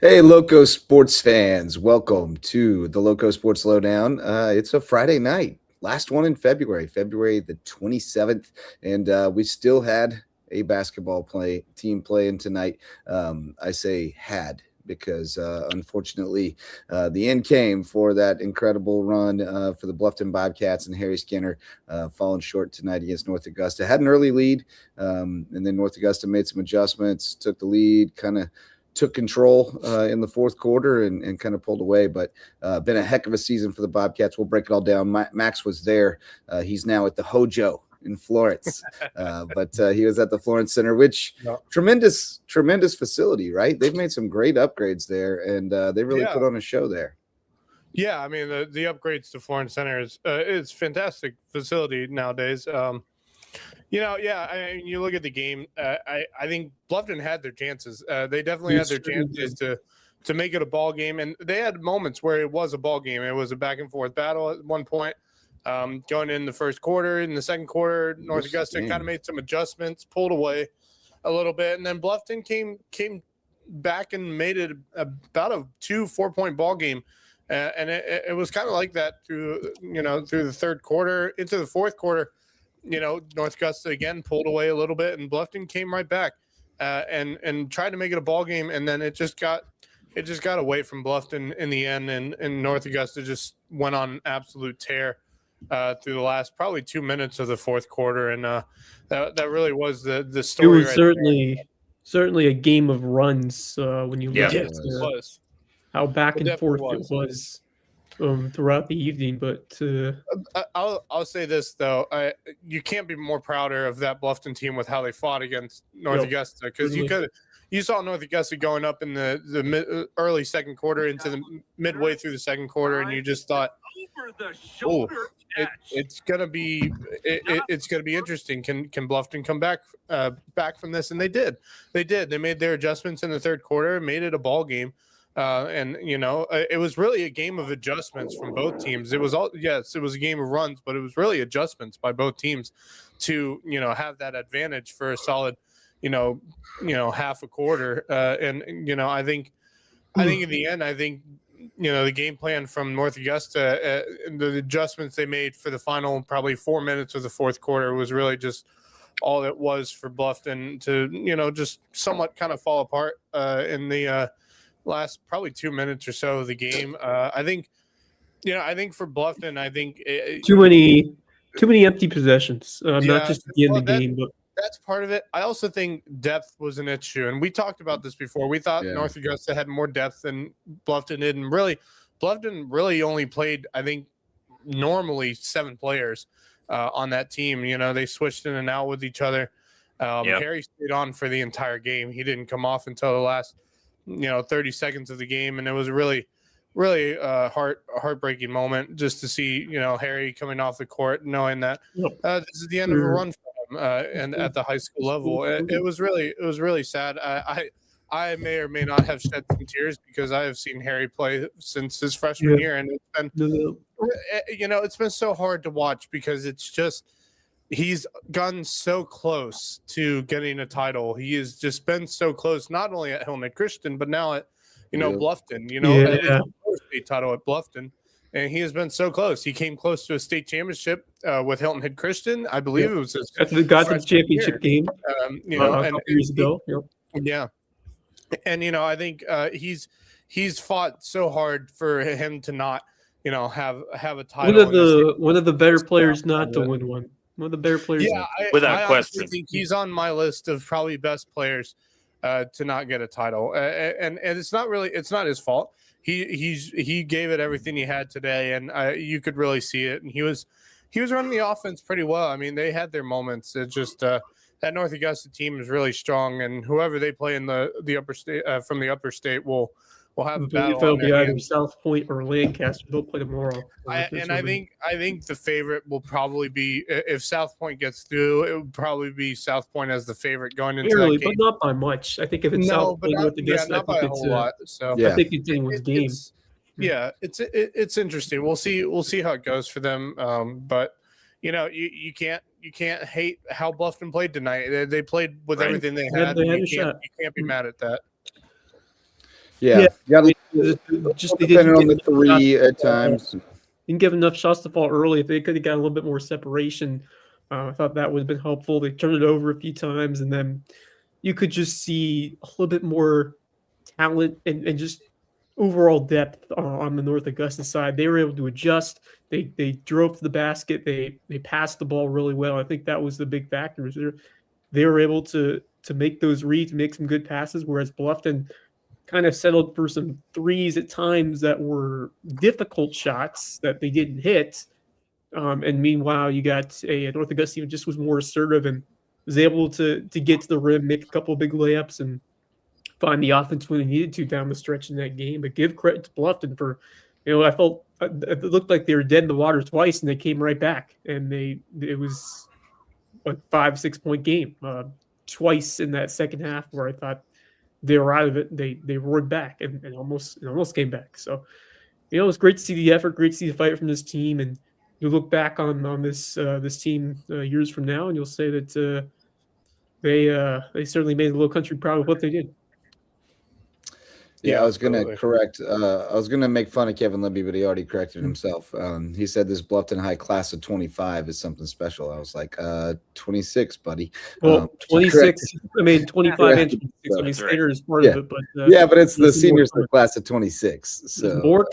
Hey, Loco Sports fans, welcome to the Loco Sports Lowdown. It's a Friday night, last one in February the 27th, and we still had a basketball team playing tonight. I say had because unfortunately the end came for that incredible run for the Bluffton Bobcats, and Harry Skinner falling short tonight against North Augusta. Had an early lead, and then North Augusta made some adjustments, took the lead, kind of took control in the fourth quarter and kind of pulled away. But been a heck of a season for the Bobcats. We'll break it all down. Max was there. He's now at the Hojo in Florence, but he was at the Florence Center, which tremendous facility, right? They've made some great upgrades there, and they really put on a show there. Yeah, I mean the upgrades to Florence Center is it's fantastic facility nowadays. You look at the game. I think Bluffton had their chances. They definitely had their chances to make it a ball game, and they had moments where it was a ball game. It was a back and forth battle at one point. Going in the first quarter, in the second quarter, North Augusta kind of made some adjustments, pulled away a little bit, and then Bluffton came back and made it about a 4-point ball game. And it was kind of like that through the third quarter into the fourth quarter. North Augusta again pulled away a little bit, and Bluffton came right back and tried to make it a ball game, and then it just got away from Bluffton in the end, and North Augusta just went on an absolute tear through the last probably 2 minutes of the fourth quarter, and that really was the story. It was certainly a game of runs when you look at how back and forth it was throughout the evening. But I'll say this though, you can't be more prouder of that Bluffton team with how they fought against North Augusta, because you saw North Augusta going up in the early second quarter into the midway through the second quarter, and you just thought, it's gonna be interesting. Can Bluffton come back from this? And they did. They made their adjustments in the third quarter, made it a ball game. And it was really a game of adjustments from both teams. It was it was a game of runs, but it was really adjustments by both teams to have that advantage for a solid half a quarter. And I think in the end, the game plan from North Augusta, the adjustments they made for the final probably 4 minutes of the fourth quarter was really just all it was for Bluffton to just somewhat kind of fall apart in the last probably 2 minutes or so of the game. I think for Bluffton, too many empty possessions, not just at the end of the game, but that's part of it. I also think depth was an issue, and we talked about this before. We thought North Augusta had more depth than Bluffton did, and really, Bluffton really only played, I think, normally 7 players on that team. They switched in and out with each other. Harry stayed on for the entire game. He didn't come off until the last 30 seconds of the game, and it was really heartbreaking moment just to see Harry coming off the court knowing that this is the end of a run for him and at the high school level. It was really sad. I may or may not have shed some tears because I have seen Harry play since his freshman year, and it's been so hard to watch because it's just he's gotten so close to getting a title. He has just been so close, not only at Hilton Head Christian, but now at Bluffton. A state title at Bluffton, and he has been so close. He came close to a state championship with Hilton Head Christian. I believe it was his got to the championship game. A couple years ago. Yeah, and I think he's fought so hard for him to not have a title. One of the better players not to win one. One of the better players. Yeah, without question. I think he's on my list of probably best players to not get a title, and it's not his fault. He gave it everything he had today, and you could really see it. And he was running the offense pretty well. I mean, they had their moments. It's just that North Augusta team is really strong, and whoever they play in the upper state from the upper state will have a battle. It'll be either South Point or Lancaster. They'll play tomorrow. I think the favorite will probably be, if South Point gets through, it would probably be South Point as the favorite going into that game. But not by much. I think if it's South Point with the guest, not by a whole lot. So I think it's anyone's game. It's interesting. We'll see how it goes for them. But you can't hate how Bluffton played tonight. They played with everything they had. You can't be mad at that. Yeah. Just they depending on the enough 3 at times. Didn't give enough shots to fall early. If they could have got a little bit more separation, I thought that would have been helpful. They turned it over a few times, and then you could just see a little bit more talent and just overall depth on the North Augusta side. They were able to adjust. They drove to the basket. They passed the ball really well. I think that was the big factor. They were able to make those reads, make some good passes, whereas Bluffton kind of settled for some threes at times that were difficult shots that they didn't hit. And meanwhile, you got a North Augusta who just was more assertive and was able to get to the rim, make a couple of big layups, and find the offense when they needed to down the stretch in that game. But give credit to Bluffton for, I felt it looked like they were dead in the water twice, and they came right back. And it was a 5-6 point game twice in that second half where I thought they were out of it. They roared back and almost came back. So, it was great to see the effort, great to see the fight from this team, and you'll look back on this team years from now, and you'll say that they certainly made the Low Country proud of what they did. Yeah, I was going to correct. I was going to make fun of Kevin Libby, but he already corrected himself. He said this Bluffton High class of 25 is something special. I was like, 26, buddy. Well, 26. 25 and 26. I mean, Slater is part of it, but but it's the seniors the class of 26. So more.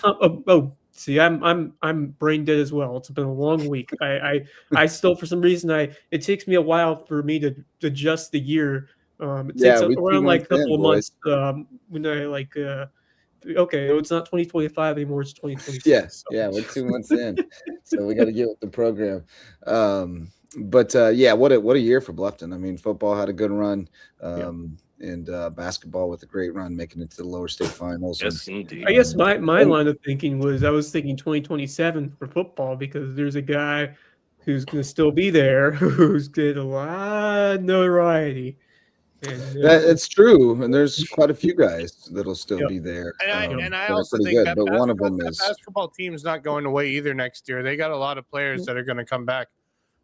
See, I'm brain dead as well. It's been a long week. I still, for some reason, it takes me a while for me to adjust the year. It takes around like a couple of months when I okay, it's not 2025 anymore, it's 2026. Yeah, we're 2 months in, so we got to get with the program. What a year for Bluffton. I mean, football had a good run, and basketball with a great run, making it to the lower state finals. Yes, indeed. I guess my line of thinking was I was thinking 2027 for football because there's a guy who's going to still be there who's getting a lot of notoriety. It's true, and there's quite a few guys that'll still be there. And I also think that one of them is basketball team's not going away either next year. They got a lot of players that are going to come back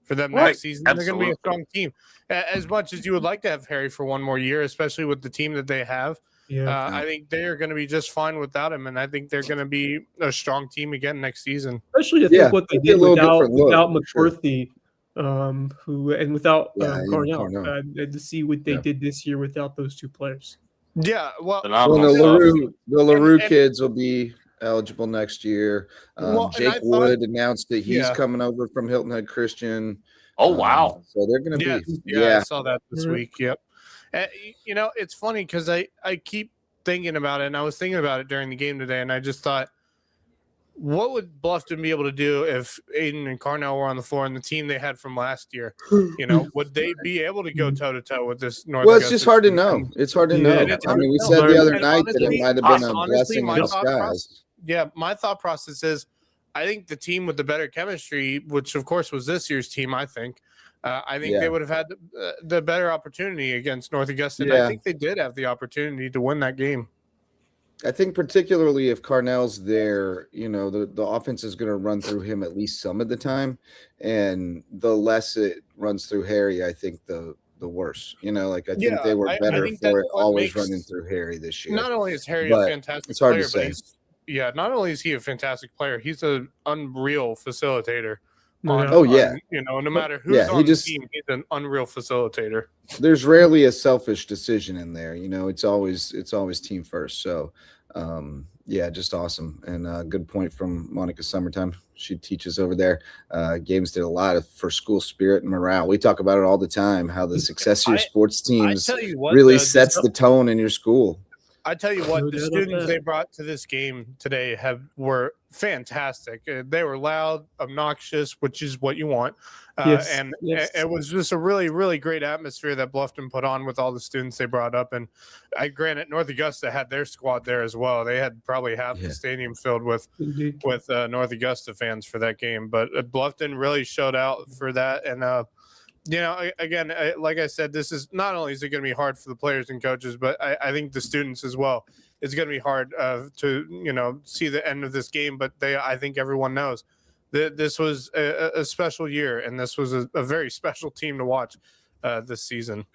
for them next season. They're going to be a strong team. As much as you would like to have Harry for one more year, especially with the team that they have, I think they are going to be just fine without him, and I think they're going to be a strong team again next season. Especially to think what they did without McCarthy. Without Cornell, to see what they did this year without those two players. Yeah, well, the LaRue kids will be eligible next year. Jake Wood announced that he's coming over from Hilton Head Christian. Oh, wow. So they're going to be. Yeah, I saw that this week. Yep. It's funny because I keep thinking about it, and I was thinking about it during the game today, and I just thought, what would Bluffton be able to do if Aiden and Carnell were on the floor and the team they had from last year? Would they be able to go toe-to-toe with this North Augusta it's just hard to know. It's hard to know. I mean, we said the other night that it might have been a blessing in disguise. My thought process is I think the team with the better chemistry, which, of course, was this year's team, I think they would have had the better opportunity against North Augusta. And I think they did have the opportunity to win that game. I think particularly if Carnell's there, the offense is going to run through him at least some of the time, and the less it runs through Harry, I think the worse. I think they were better for it always running through Harry this year. Not only is Harry a fantastic it's hard player, to say. but not only is he a fantastic player, he's an unreal facilitator. No matter who's on the team, he's an unreal facilitator. There's rarely a selfish decision in there. It's always team first. So, just awesome. And good point from Monica Summertime. She teaches over there. Games did a lot for school spirit and morale. We talk about it all the time, how the success of your sports teams really sets the tone in your school. I tell you what, the students they brought to this game today were fantastic. They were loud, obnoxious, which is what you want. It was just a really, really great atmosphere that Bluffton put on with all the students they brought up. And granted, North Augusta had their squad there as well. They had probably half the stadium filled with North Augusta fans for that game. But Bluffton really showed out for that. And again, like I said, this is not only is it going to be hard for the players and coaches, but I think the students as well. It's going to be hard to see the end of this game. But I think everyone knows that this was a special year, and this was a very special team to watch this season.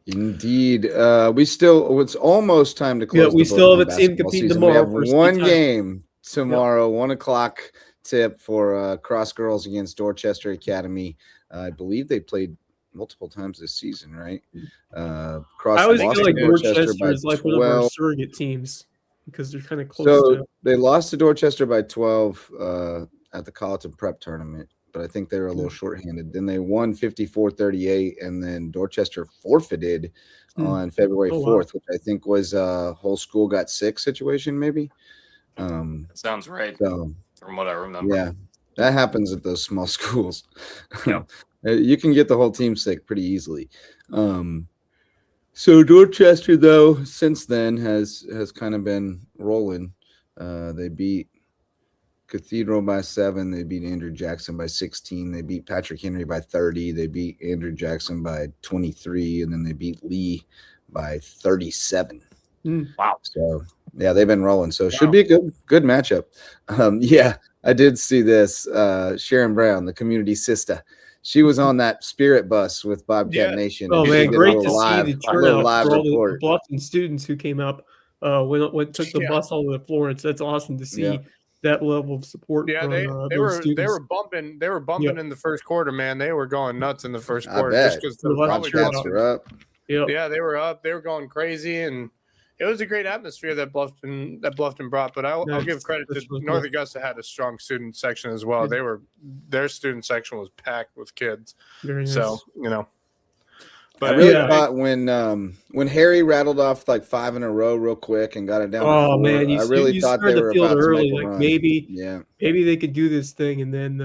Indeed. It's almost time to close we the book still on have a team basketball competing season. We have tomorrow for one state game tomorrow, 1:00 tip for Cross Girls against Dorchester Academy. I believe they played multiple times this season, right? Cross I always lost feel to like Dorchester Dorchester by is like one of our 12. surrogate teams because they're kind of close So to. they lost to Dorchester by 12 at the Colleton Prep tournament, but I think they were a little shorthanded. Then they won 54-38, and then Dorchester forfeited on February 4th, which I think was a whole school got sick situation, maybe. That sounds right. So, from what I remember. yeah, that happens at those small schools. Yep. You can get the whole team sick pretty easily. So Dorchester, though, since then has kind of been rolling. They beat Cathedral by 7. They beat Andrew Jackson by 16. They beat Patrick Henry by 30. They beat Andrew Jackson by 23, and then they beat Lee by 37. Wow. So yeah, they've been rolling. So it should be a good matchup. Yeah, I did see this. Sharon Brown, the community sister. She was on that Spirit bus with Bobcat Nation. Oh and man, she did great a to little see the turnout live for all the report. Bluffton students who came up when took the bus all the way to Florence. That's awesome to see that level of support. Yeah, from, they those were bumping in the first quarter, man. They were going nuts in the first quarter just because the Bobcats were up. Yeah, they were up. They were going crazy, and it was a great atmosphere that Bluffton brought. But I'll give credit to North Augusta had a strong student section as well. Their student section was packed with kids. Very nice. So But I really thought when Harry rattled off like 5 in a row real quick and got it down. Oh man, I really thought they were about to make a run. Maybe they could do this thing, and then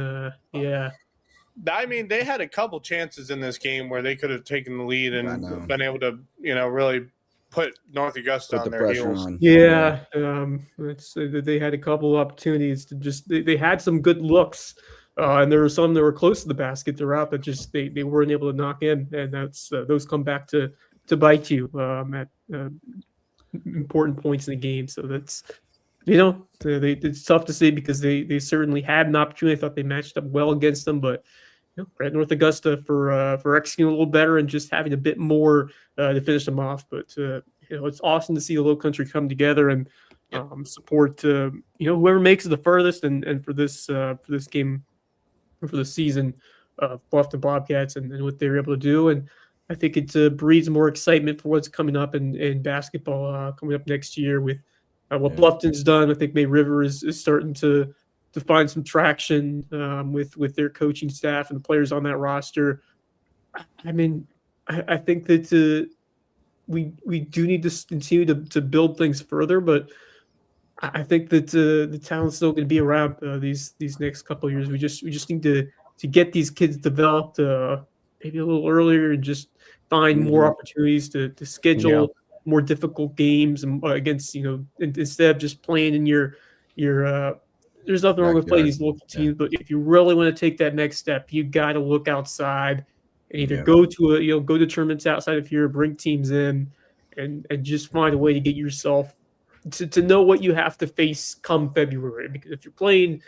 I mean, they had a couple chances in this game where they could have taken the lead and been able to, really put North Augusta on their heels. Yeah, they had a couple of opportunities to they had some good looks, and there were some that were close to the basket throughout that just they weren't able to knock in, and that's those come back to bite you at important points in the game. So that's it's tough to say because they certainly had an opportunity. I thought they matched up well against them, but credit North Augusta for executing a little better and just having a bit more to finish them off. But it's awesome to see the Low Country come together and support whoever makes it the furthest. And for this game, or for the season, Bluffton Bobcats and what they were able to do. And I think it breeds more excitement for what's coming up in basketball coming up next year with what Bluffton's done. I think May River is starting to find some traction with their coaching staff and the players on that roster. I mean, I think that we do need to continue to build things further, but I think that the talent's still going to be around these next couple of years. We just need to get these kids developed maybe a little earlier and just find more opportunities to schedule more difficult games against instead of just playing in your there's nothing wrong with playing these local teams, but if you really want to take that next step, you got to look outside and either go to tournaments outside of here, bring teams in, and just find a way to get yourself to know what you have to face come February. Because if you're playing,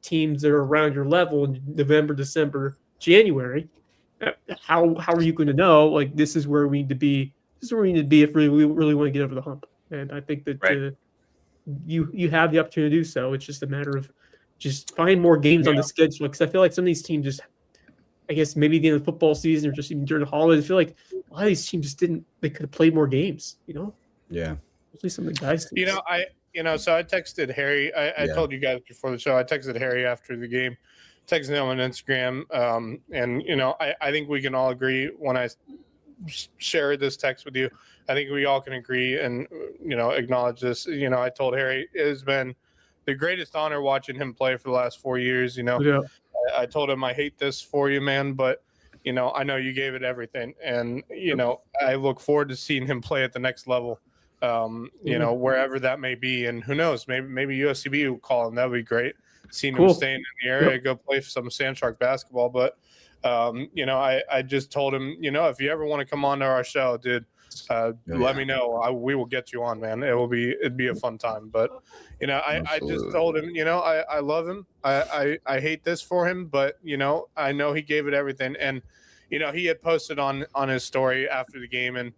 teams that are around your level in November, December, January, how are you going to know? Like, this is where we need to be. This is where we need to be if we really want to get over the hump. And I think that you have the opportunity to do so. It's just a matter of just find more games on the schedule. Because I feel like some of these teams just, I guess maybe the end of the football season or just even during the holidays, I feel like a lot of these teams just they could have played more games. Yeah. Especially some of the guys. So I texted Harry. I told you guys before the show. I texted Harry after the game. Texted him on Instagram. And I think we can all agree when I share this text with you. I think we all can agree and acknowledge this. I told Harry it has been the greatest honor watching him play for the last 4 years. I told him I hate this for you, man, but I know you gave it everything, and I look forward to seeing him play at the next level. Wherever that may be, and who knows, maybe USCB will call him. That would be great. Seeing him staying in the area, go play some Sandshark basketball. But I just told him, if you ever want to come on to our show, dude, let me know. We will get you on, man. It'd be a fun time. But I just told him, I love him. I hate this for him, but I know he gave it everything. And he had posted on his story after the game, and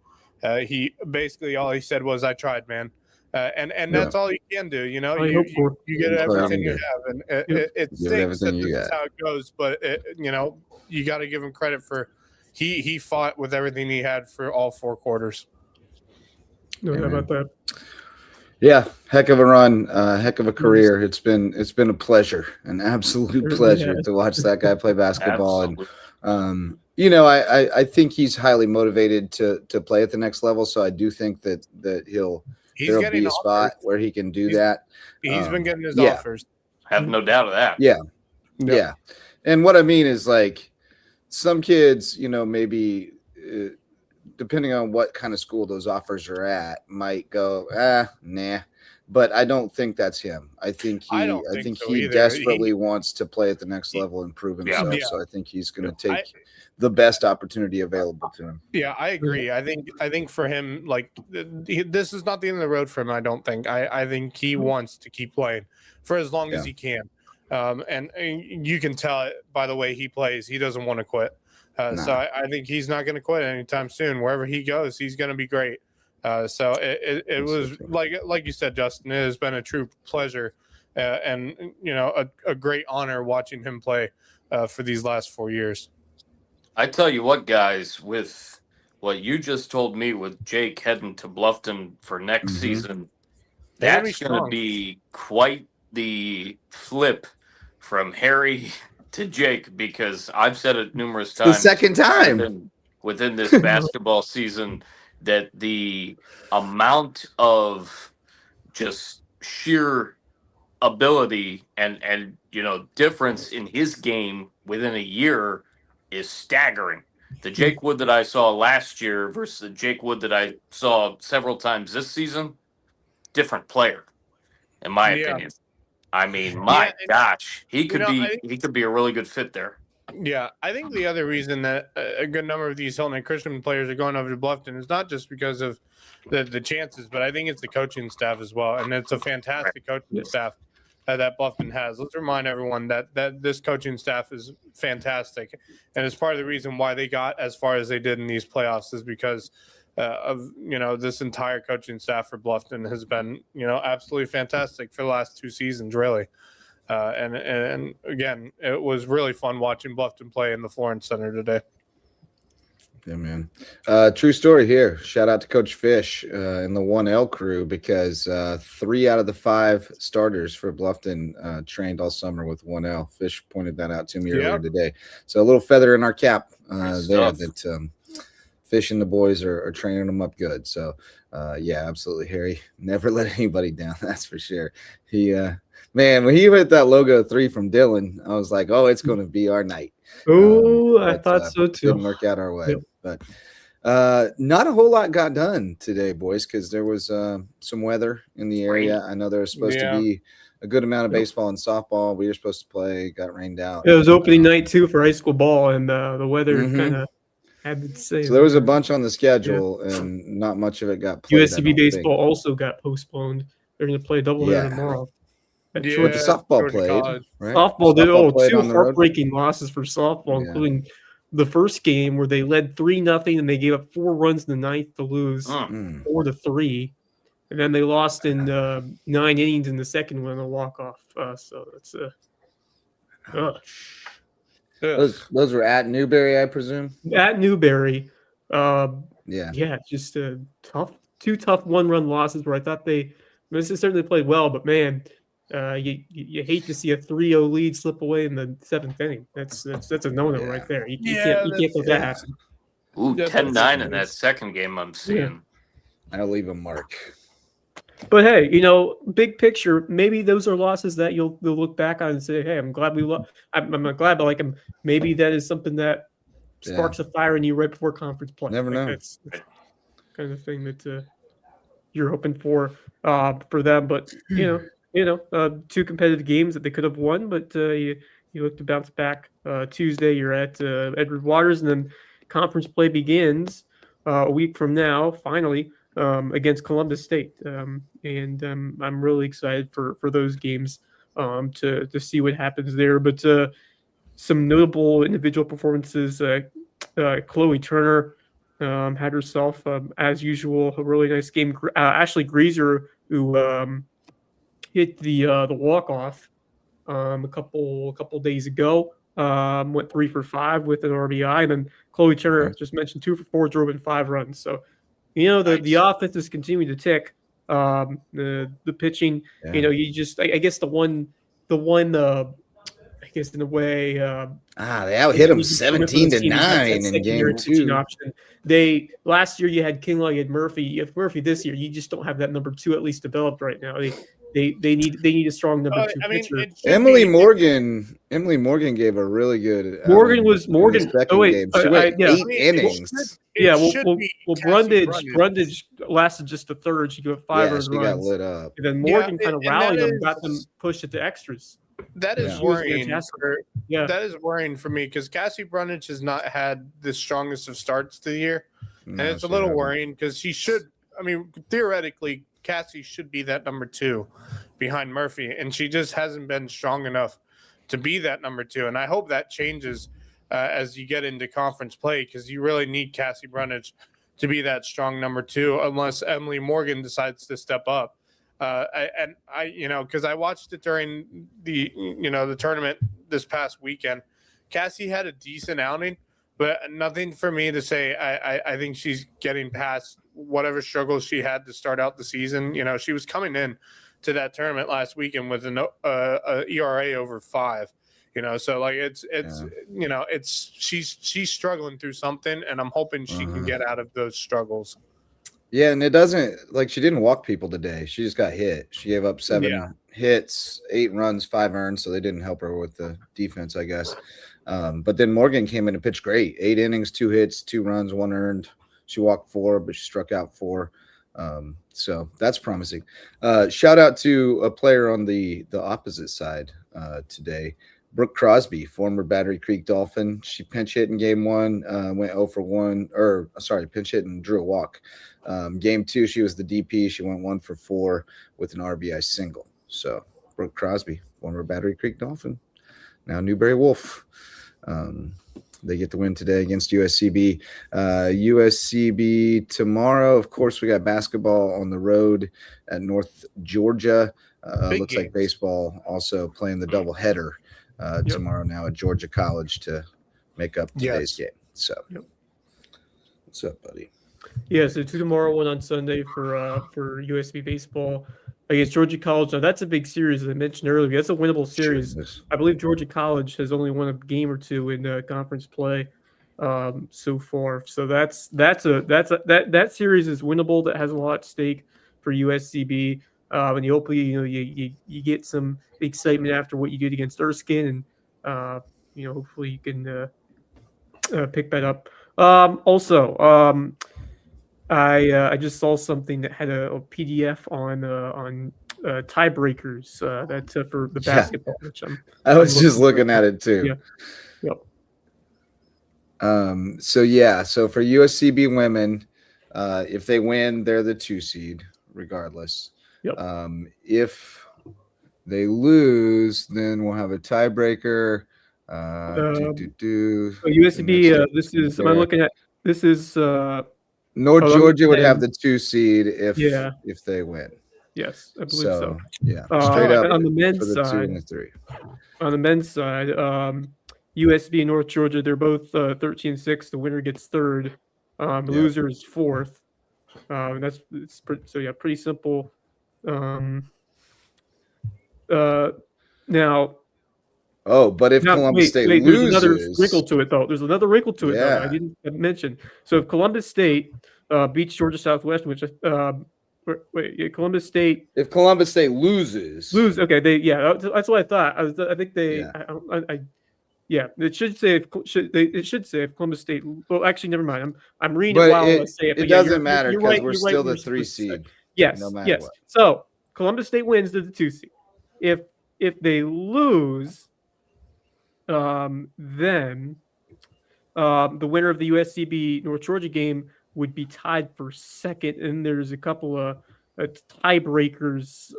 he basically all he said was, "I tried, man." And that's all you can do. All you hope for. You get That's all you everything can you do. have, and Yep. it Give it stinks that everything you this is got. how it goes. But you got to give him credit for he fought with everything he had for all 4 quarters. No doubt about that. Yeah, heck of a run, heck of a career. It's been a pleasure, an absolute Certainly pleasure has. to watch that guy play basketball. Absolutely. And I think he's highly motivated to play at the next level. So I do think that there'll getting be a spot offers. where he can do that. He's been getting his yeah. offers. Have no doubt of that. Yeah. Yep. Yeah. And what I mean is, like, some kids, maybe depending on what kind of school those offers are at, might go, nah. But I don't think that's him. I think I don't think so he either. desperately wants to play at the next level and prove himself. Yeah. So I think he's going to take the best opportunity available to him. Yeah, I agree. I think for him, like, this is not the end of the road for him. I don't think. I think he wants to keep playing for as long as he can. And you can tell it by the way he plays. He doesn't want to quit. So I think he's not going to quit anytime soon. Wherever he goes, he's going to be great. So it was like you said, Justin. It has been a true pleasure, and a great honor watching him play for these last 4 years. I tell you what, guys, with what you just told me with Jake heading to Bluffton for next season, that's going to be quite the flip from Harry to Jake, because I've said it numerous times. The second time within this basketball season, that the amount of just sheer ability and difference in his game within a year is staggering. The Jake Wood that I saw last year versus the Jake Wood that I saw several times this season, different player, in my opinion. I mean, my gosh, he could be a really good fit there. Yeah, I think the other reason that a good number of these Hilton and Christian players are going over to Bluffton is not just because of the chances, but I think it's the coaching staff as well, and it's a fantastic coaching staff that Bluffton has. Let's remind everyone that this coaching staff is fantastic, and it's part of the reason why they got as far as they did in these playoffs is because of this entire coaching staff for Bluffton has been absolutely fantastic for the last 2 seasons, really. And again, it was really fun watching Bluffton play in the Florence Center today. Yeah, man. True story here. Shout out to Coach Fish and the 1L crew, because 3 out of the 5 starters for Bluffton trained all summer with 1L. Fish pointed that out to me earlier today. So a little feather in our cap there that Fish and the boys are training them up good. So, yeah, absolutely, Harry. Never let anybody down, that's for sure. Man, when he hit that logo 3 from Dylan, I was like, oh, it's going to be our night. I thought so too. Didn't work out our way. But not a whole lot got done today, boys, because there was some weather in the area. I know there was supposed to be a good amount of baseball and softball. We were supposed to play, got rained out. It was opening night, too, for high school ball, and the weather kind of had the same. So there was a bunch on the schedule, and not much of it got played. USCB baseball also got postponed. They're going to play a doubleheader tomorrow. But the softball played, right? Softball did. Two heartbreaking losses for softball, including the first game where they led 3-0 and they gave up 4 runs in the ninth to lose 4-3, and then they lost in 9 innings in the second one, a walk-off. So that's those were at Newberry, I presume. At Newberry, just tough 2 tough 1-run losses where I thought they certainly played well, but man. You hate to see a 3-0 lead slip away in the 7th inning. That's a no-no right there. You can't let that happen. Ooh, 10-9 in that second game I'm seeing. I'll leave a mark. But hey, big picture, maybe those are losses that you'll look back on and say, hey, I'm glad we lost. I'm not glad, but like maybe that is something that sparks a fire in you right before conference play. Never know. That's kind of thing that you're hoping for them. But 2 competitive games that they could have won, but you look to bounce back. Tuesday, you're at Edward Waters, and then conference play begins a week from now, finally, against Columbus State. And I'm really excited for those games to see what happens there. But some notable individual performances Chloe Turner had herself, as usual, a really nice game. Ashley Greaser, who hit the walk-off a couple days ago, went 3 for 5 with an RBI, and then Chloe Turner just mentioned 2 for 4, drove in 5 runs. So, the offense is continuing to tick. The pitching, you just I guess the one I guess in a way, they out hit them 17-9 in game 2. Option. Last year you had Kinlaw, you had Murphy. You have Murphy this year. You just don't have that number 2 at least developed right now. They need a strong number 2 pitcher. Emily Morgan gave a really good. Morgan. Game. She went 8 innings. Brundage lasted just a third. She gave 5 runs. She got lit up. And then Morgan kind of rallied them, got them pushed it to extras. That is worrying. That is worrying for me because Cassie Brundage has not had the strongest of starts to the year, and it's a little worrying because she should. I mean, theoretically, Cassie should be that number 2 behind Murphy, and she just hasn't been strong enough to be that number 2. And I hope that changes as you get into conference play because you really need Cassie Brundage to be that strong number 2, unless Emily Morgan decides to step up. Because I watched it during the tournament this past weekend. Cassie had a decent outing, but nothing for me to say. I think she's getting past whatever struggles she had to start out the season. She was coming in to that tournament last weekend with an ERA over 5. So like she's struggling through something, and I'm hoping she can get out of those struggles. Yeah, and it doesn't she didn't walk people today. She just got hit. She gave up 7 hits, 8 runs, 5 earned, so they didn't help her with the defense, I guess. But then Morgan came in and pitched great. 8 innings, 2 hits, 2 runs, 1 earned. She walked 4, but she struck out 4. So that's promising. Shout out to a player on the opposite side today. Brooke Crosby, former Battery Creek Dolphin. She pinch hit in game 1, went 0 for 1, pinch hit and drew a walk. Game 2, she was the DP. She went 1 for 4 with an RBI single. So Brooke Crosby, former Battery Creek Dolphin, now Newberry Wolf. They get the win today against USCB. USCB tomorrow, of course, we got basketball on the road at North Georgia. Looks like baseball also playing the doubleheader tomorrow now at Georgia College to make up today's game. So, what's up, buddy? Yeah, so 2 tomorrow, 1 on Sunday for USCB baseball against Georgia College. Now that's a big series, as I mentioned earlier. That's a winnable series. I believe Georgia College has only won a game or 2 in conference play so far. So that series is winnable. That has a lot at stake for USCB. And hopefully you get some excitement after what you did against Erskine, and hopefully you can pick that up. I just saw something that had a PDF on tiebreakers. That's for the basketball. Which I was just looking at it too. Yeah. Yep. So for USCB women, if they win, they're the 2 seed regardless. Yep. If they lose, then we'll have a tiebreaker. USCB. This is. Am I looking at? This is. North Georgia would have the 2 seed if they win. Yes, I believe so. Yeah, straight up on the men's side. 2 and the 3. On the men's side, USB and North Georgia, they're both 13-6. The winner gets 3rd. The loser is 4th. Pretty simple. Now. Oh, but if Columbus State loses, there's another wrinkle to it, though. There's another wrinkle to it, though, I didn't mention. So if Columbus State beats Georgia Southwestern, which Columbus State. If Columbus State loses, okay, that's what I thought. I think they. It should say if Columbus State. Well, actually, never mind. I'm reading it while I say it. It doesn't matter because we're still the 3 seed. Yes, no matter what. So Columbus State wins to the 2 seed. If they lose. Then the winner of the USCB North Georgia game would be tied for 2nd, and there's a couple of tiebreakers.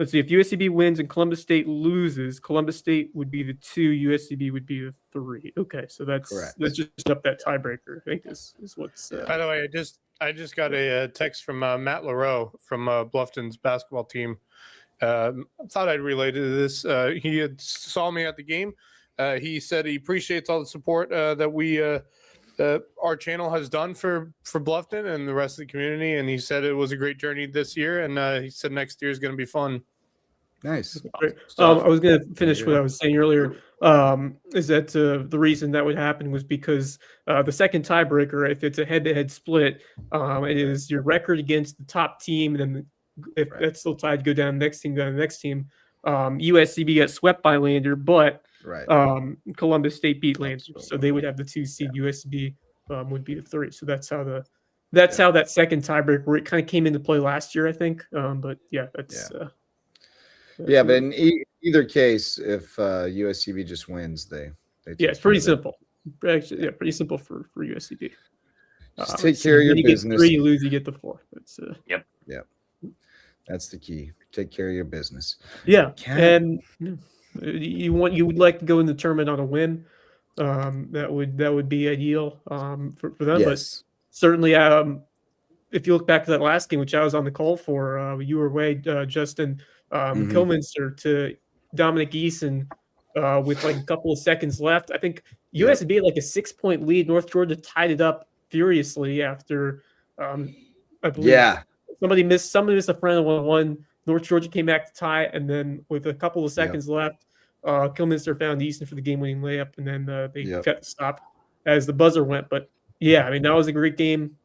let's see, if USCB wins and Columbus State loses, Columbus State would be the 2, USCB would be the 3. Okay, so Correct. that's just up that tiebreaker. I think is what's. By the way, I just got a text from Matt LaRoe from Bluffton's basketball team. I thought I'd relate to this. He had saw me at the game. He said he appreciates all the support that we our channel has done for Bluffton and the rest of the community. And he said it was a great journey this year. And he said next year is going to be fun. Nice. I was going to finish what I was saying earlier. Is that the reason that would happen was because the second tiebreaker, if it's a head-to-head split, it is your record against the top team, and then if that's still tied, go down the next team, go down the next team. USCB got swept by Lander, but Columbus State beat Lander, so they would have the 2 seed. USCB would be the 3. So that's how how that second tiebreaker, where it kind of came into play last year, I think. But yeah, that's. Yeah, but in either case, if USCB just wins, they it's pretty simple. Actually, pretty simple for USCB. Just take care of your business. You get 3, you lose, you get the 4. That's Yep. That's the key. Take care of your business. Yeah, and you would like to go in the tournament on a win. That would be ideal for them. Yes. But certainly, if you look back to that last game, which I was on the call for, you were away, Justin. Kilminster to Dominic Eason with like a couple of seconds left. I think USB had like a 6-point lead. North Georgia tied it up furiously after I believe somebody missed a friend 1-1. North Georgia came back to tie, and then with a couple of seconds left, Kilminster found Easton for the game-winning layup, and then they got the stop as the buzzer went. But yeah, I mean, that was a great game.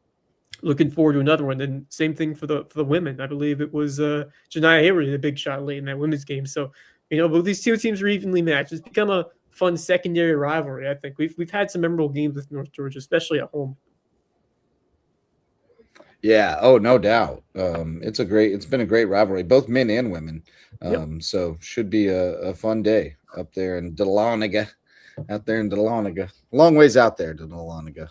Looking forward to another one. And same thing for the women. I believe it was Janiyah Hayward hit a big shot late in that women's game. So, both these two teams are evenly matched. It's become a fun secondary rivalry. I think we've had some memorable games with North Georgia, especially at home. Yeah. Oh, no doubt. It's been a great rivalry, both men and women. So should be a fun day up there in Dahlonega. Long ways out there to Dahlonega.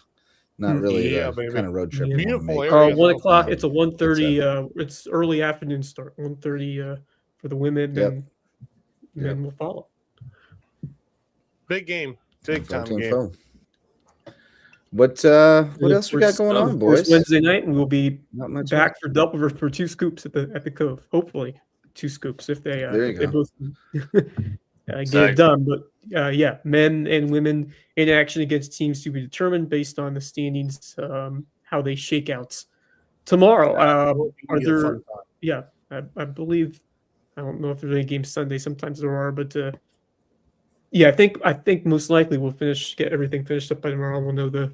Not really kind of road trip. Beautiful area. 1 o'clock. It's a 1:30. It's early afternoon start. 1:30 for the women, and then we'll follow. Big game, big time game. What else we got going on, boys? Wednesday night, and we'll be back for double for 2 scoops at the Cove. Hopefully, 2 scoops if they both get it done. But men and women in action against teams to be determined based on the standings, how they shake out tomorrow. Are there? Yeah, I believe. I don't know if there's any games Sunday. Sometimes there are, but I think most likely we'll get everything finished up by tomorrow. We'll know the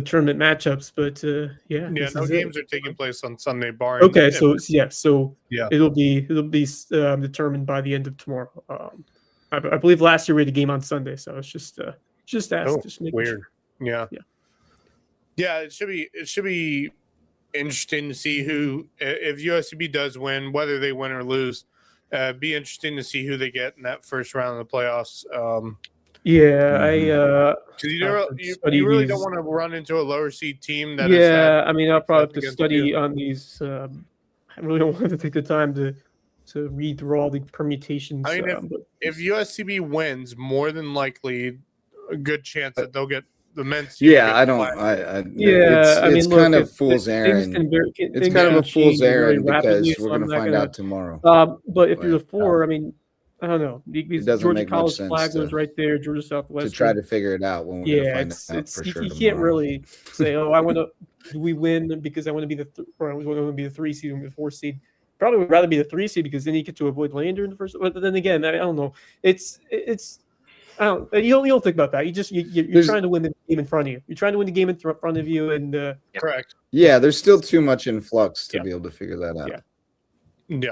tournament matchups, but no games are taking place on Sunday, barring. Okay, so it'll be determined by the end of tomorrow. I believe last year we had a game on Sunday, so it's just weird. Sure. Yeah. It should be interesting to see who, if USCB does win, whether they win or lose. Be interesting to see who they get in that first round of the playoffs. Because you really don't want to run into a lower seed team. I mean, I'll probably have to study on these. I really don't want to take the time to read through all the permutations. I mean, if USCB wins, more than likely a good chance that they'll get the men's team. It's kind of fool's errand. It's kind of a fool's errand because we're going to find out tomorrow. But if you're the 4, I mean, I don't know. It doesn't Georgia make College much sense flag was right there. Georgia Southwestern. To try to figure it out when we're going to find out for sure. You can't really say, "Oh, I want to. Do we win because I want to be or I want to be the 3 seed and the 4 seed." Probably would rather be the 3 seed because then you get to avoid Lander in the first. But then again, I don't know. It's. I don't. You don't think about that. You're trying to win the game in front of you. You're trying to win the game in front of you, and correct. Yeah, there's still too much in flux to be able to figure that out. Yeah.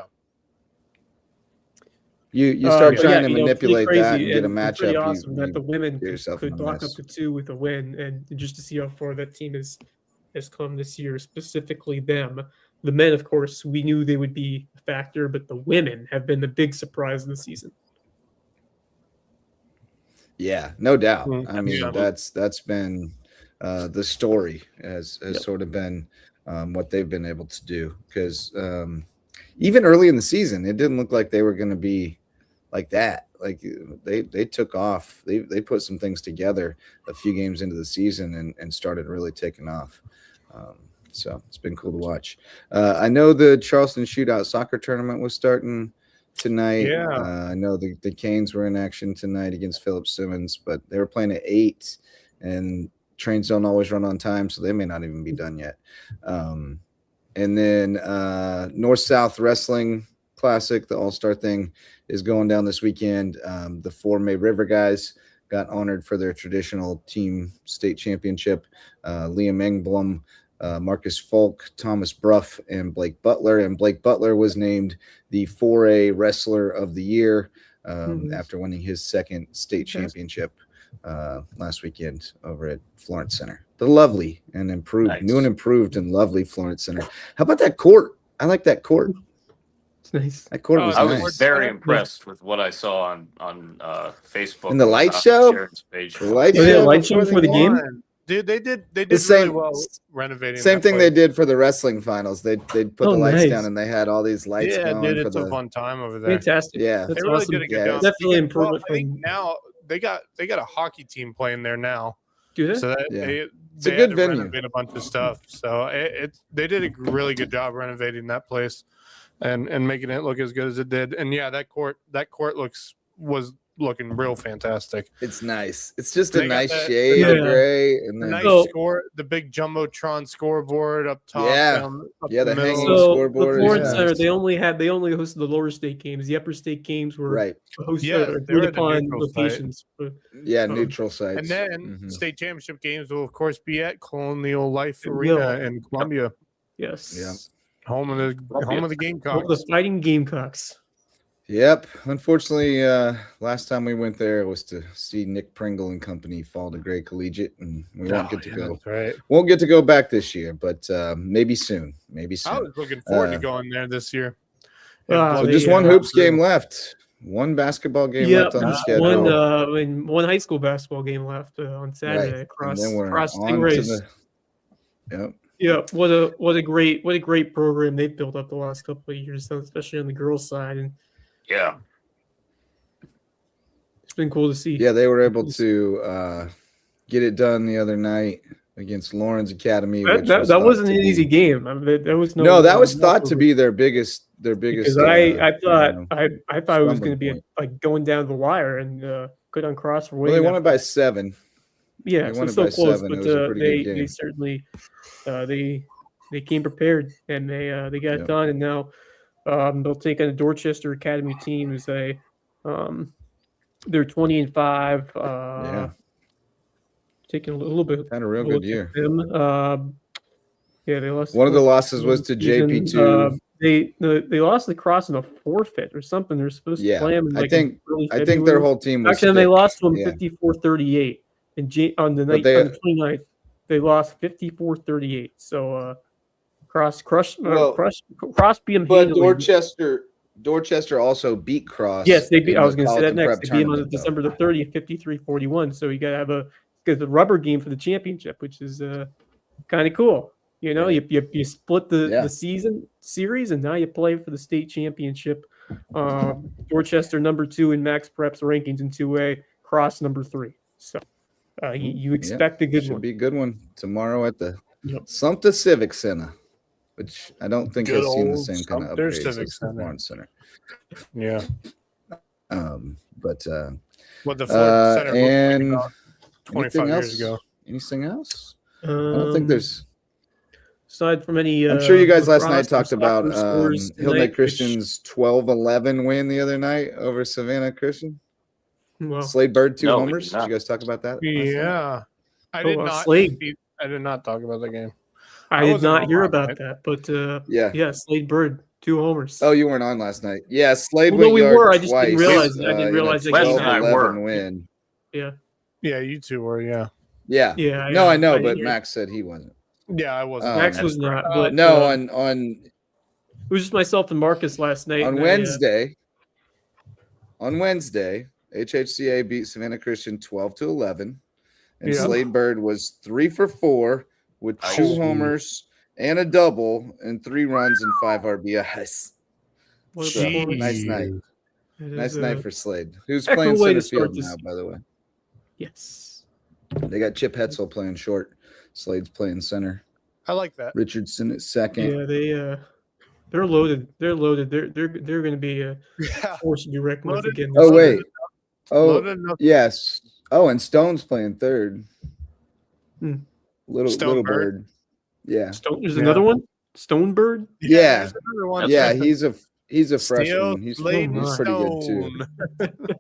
You start trying to manipulate that and get a matchup. It's matchup. Awesome that the women could lock up to 2 with a win, and just to see how far that team has come this year, specifically them. The men, of course, we knew they would be a factor, but the women have been the big surprise of the season. Yeah, no doubt. I mean, that's been the story has sort of been what they've been able to do because even early in the season, it didn't look like they were going to be like that. Like they took off. They put some things together a few games into the season and started really taking off. So it's been cool to watch. I know the Charleston Shootout soccer tournament was starting tonight. Yeah. I know the Canes were in action tonight against Philip Simmons, but they were playing at 8, and trains don't always run on time, so they may not even be done yet. And then North-South Wrestling Classic, the All-Star thing, is going down this weekend. The 4 May River guys got honored for their traditional team state championship. Liam Engblom, Marcus Folk, Thomas Bruff, and Blake Butler. And Blake Butler was named the 4A Wrestler of the Year after winning his second state championship last weekend over at Florence Center. The lovely and improved, new and improved and lovely Florence Center. How about that court? I like that court. It's nice. That court was I nice. was very impressed with what I saw on Facebook. And the light show? Sharon's page. The light Oh, yeah, show light show for the game? Dude, they did The same- really well renovating. Same that thing place. they did for the wrestling finals. They put the lights nice. down and they had all these lights Yeah, going dude, for it's a fun time over there. Fantastic. Yeah. That's They really awesome. did a good Yeah, job. Definitely Well, improvement I think from. now they got a hockey team playing there now, Do they? so that Yeah. they It's a had good to venue. renovate a bunch of stuff. So they did a really good job renovating that place and making it look as good as it did. And yeah, that court was looking real fantastic. It's nice. It's just They a got nice that- shade of Yeah. gray. And The then nice So- score, the big jumbotron scoreboard up top. Yeah. Up Yeah, the middle. hanging So scoreboard the is Florence nice. Center, they only hosted the lower state games. The upper state games were right. hosted Yeah, or they were agreed at the upon neutral site. locations. But Yeah, Um, neutral sites. And then Mhm. state championship games will of course be at Colonial Life It Arena will. in Columbia, yes, Yeah. home of the Well, Gamecocks. the Fighting Gamecocks. Yep. Unfortunately, last time we went there was to see Nick Pringle and company fall to Gray Collegiate, and we won't get to go. That's right. Won't get to go back this year, but maybe soon. Maybe soon. I was looking forward to Uh, going there this year. So they, just one uh, hoops game left. One basketball game left on the schedule. one high school basketball game left on Saturday Right. across And then we're across on to Stingrays. Yep. Yeah, what a great program they've built up the last couple of years, especially on the girls' side, and Yeah. it's been cool to see. Yeah, they were able to get it done the other night against Lawrence Academy. that, which that, was that thought wasn't to an be- easy game. I mean, that was No, that was thought to be their biggest. because I thought you know, I thought it was going to stumbling be point. like going down the wire and good on cross for well, they winning. won it by 7. Yeah, they so won it so by close, 7. It but was a pretty good they game. certainly they came prepared and they got Yep. it done, and now they'll take on the Dorchester Academy team as they're 20-5. Yeah. Taking a little bit. Had a real look good at year. them. Yeah, they lost. One of the first losses was to season. JP2. They lost the cross in a forfeit or something. They're supposed Yeah, to play them. In I like think- early I think their February. whole team was Actually, they sick. lost to them Yeah. 54-38. And on the But night they- on the 29th, they lost 54-38. So Cross beat them But handily. Dorchester also beat Cross. Yes, they beat. in I was the going to say that Colleton next. Prep They beat them on tournament, though. December the 30th, 53-41. So you got to have the rubber game for the championship, which is kind of cool. You know, Yeah. you split the Yeah. season series, and now you play for the state championship. Dorchester number 2 in Max Prep's rankings in 2A, Cross number 3. So you expect a good Should one. be a good one tomorrow at the Yep. Sumter Civic Center, which I don't think Good has seen the old same kind of Sumter upgrades Civic as the Center. Lawrence Center. Yeah. But What the Ford Center looked like and about 25 anything years else? ago. Anything else? I don't think there's. aside from any. I'm sure you guys last night lacrosse or talked about soccer scores Hill tonight, Neck which- Christian's 12-11 win the other night over Savannah Christian. Well, Slade Bird 2 No, we homers. did Did not. you guys talk about that? last night? Yeah. I did not. Slade. I did not talk about the game. I I did wasn't not on hear last about night. that, but Yeah. Slade Bird, 2 homers. Oh, you weren't on last night. Yeah, Slade Well, no, went we yard were. I just didn't twice, realize- I didn't in a realize that Wes and I 12-11 were. win. Yeah, Yeah, you two were. Yeah. Yeah. yeah. No, I know, didn't but hear. Max said he wasn't. Yeah, I wasn't. Max Um, was not. But No, it on was just myself and Marcus last night. on and Wednesday. On Wednesday, HHCA beat Savannah Christian 12-11, and Yeah. Slade Bird was 3 for 4 with 2 Nice. homers and a double and 3 runs and 5 RBIs. What a So, performance. nice night. It Nice is, night for Slade, who's heck of a playing way to center start field this now, by the way. Yes. They got Chip Hetzel playing short. Slade's playing center. I like that. Richardson at second. Yeah, they're loaded. They're loaded. They're going to be a Yeah. force to be reckoned with Loaded. again. Oh, this wait. year. Oh, Loaded enough. yes. Oh, and Stone's playing third. Hmm. Little bird. Yeah. There's Yeah. another one. Stonebird. Yeah. There's another one. Yeah, he's a Steel, freshman. He's Slade, he's pretty good too. Stone.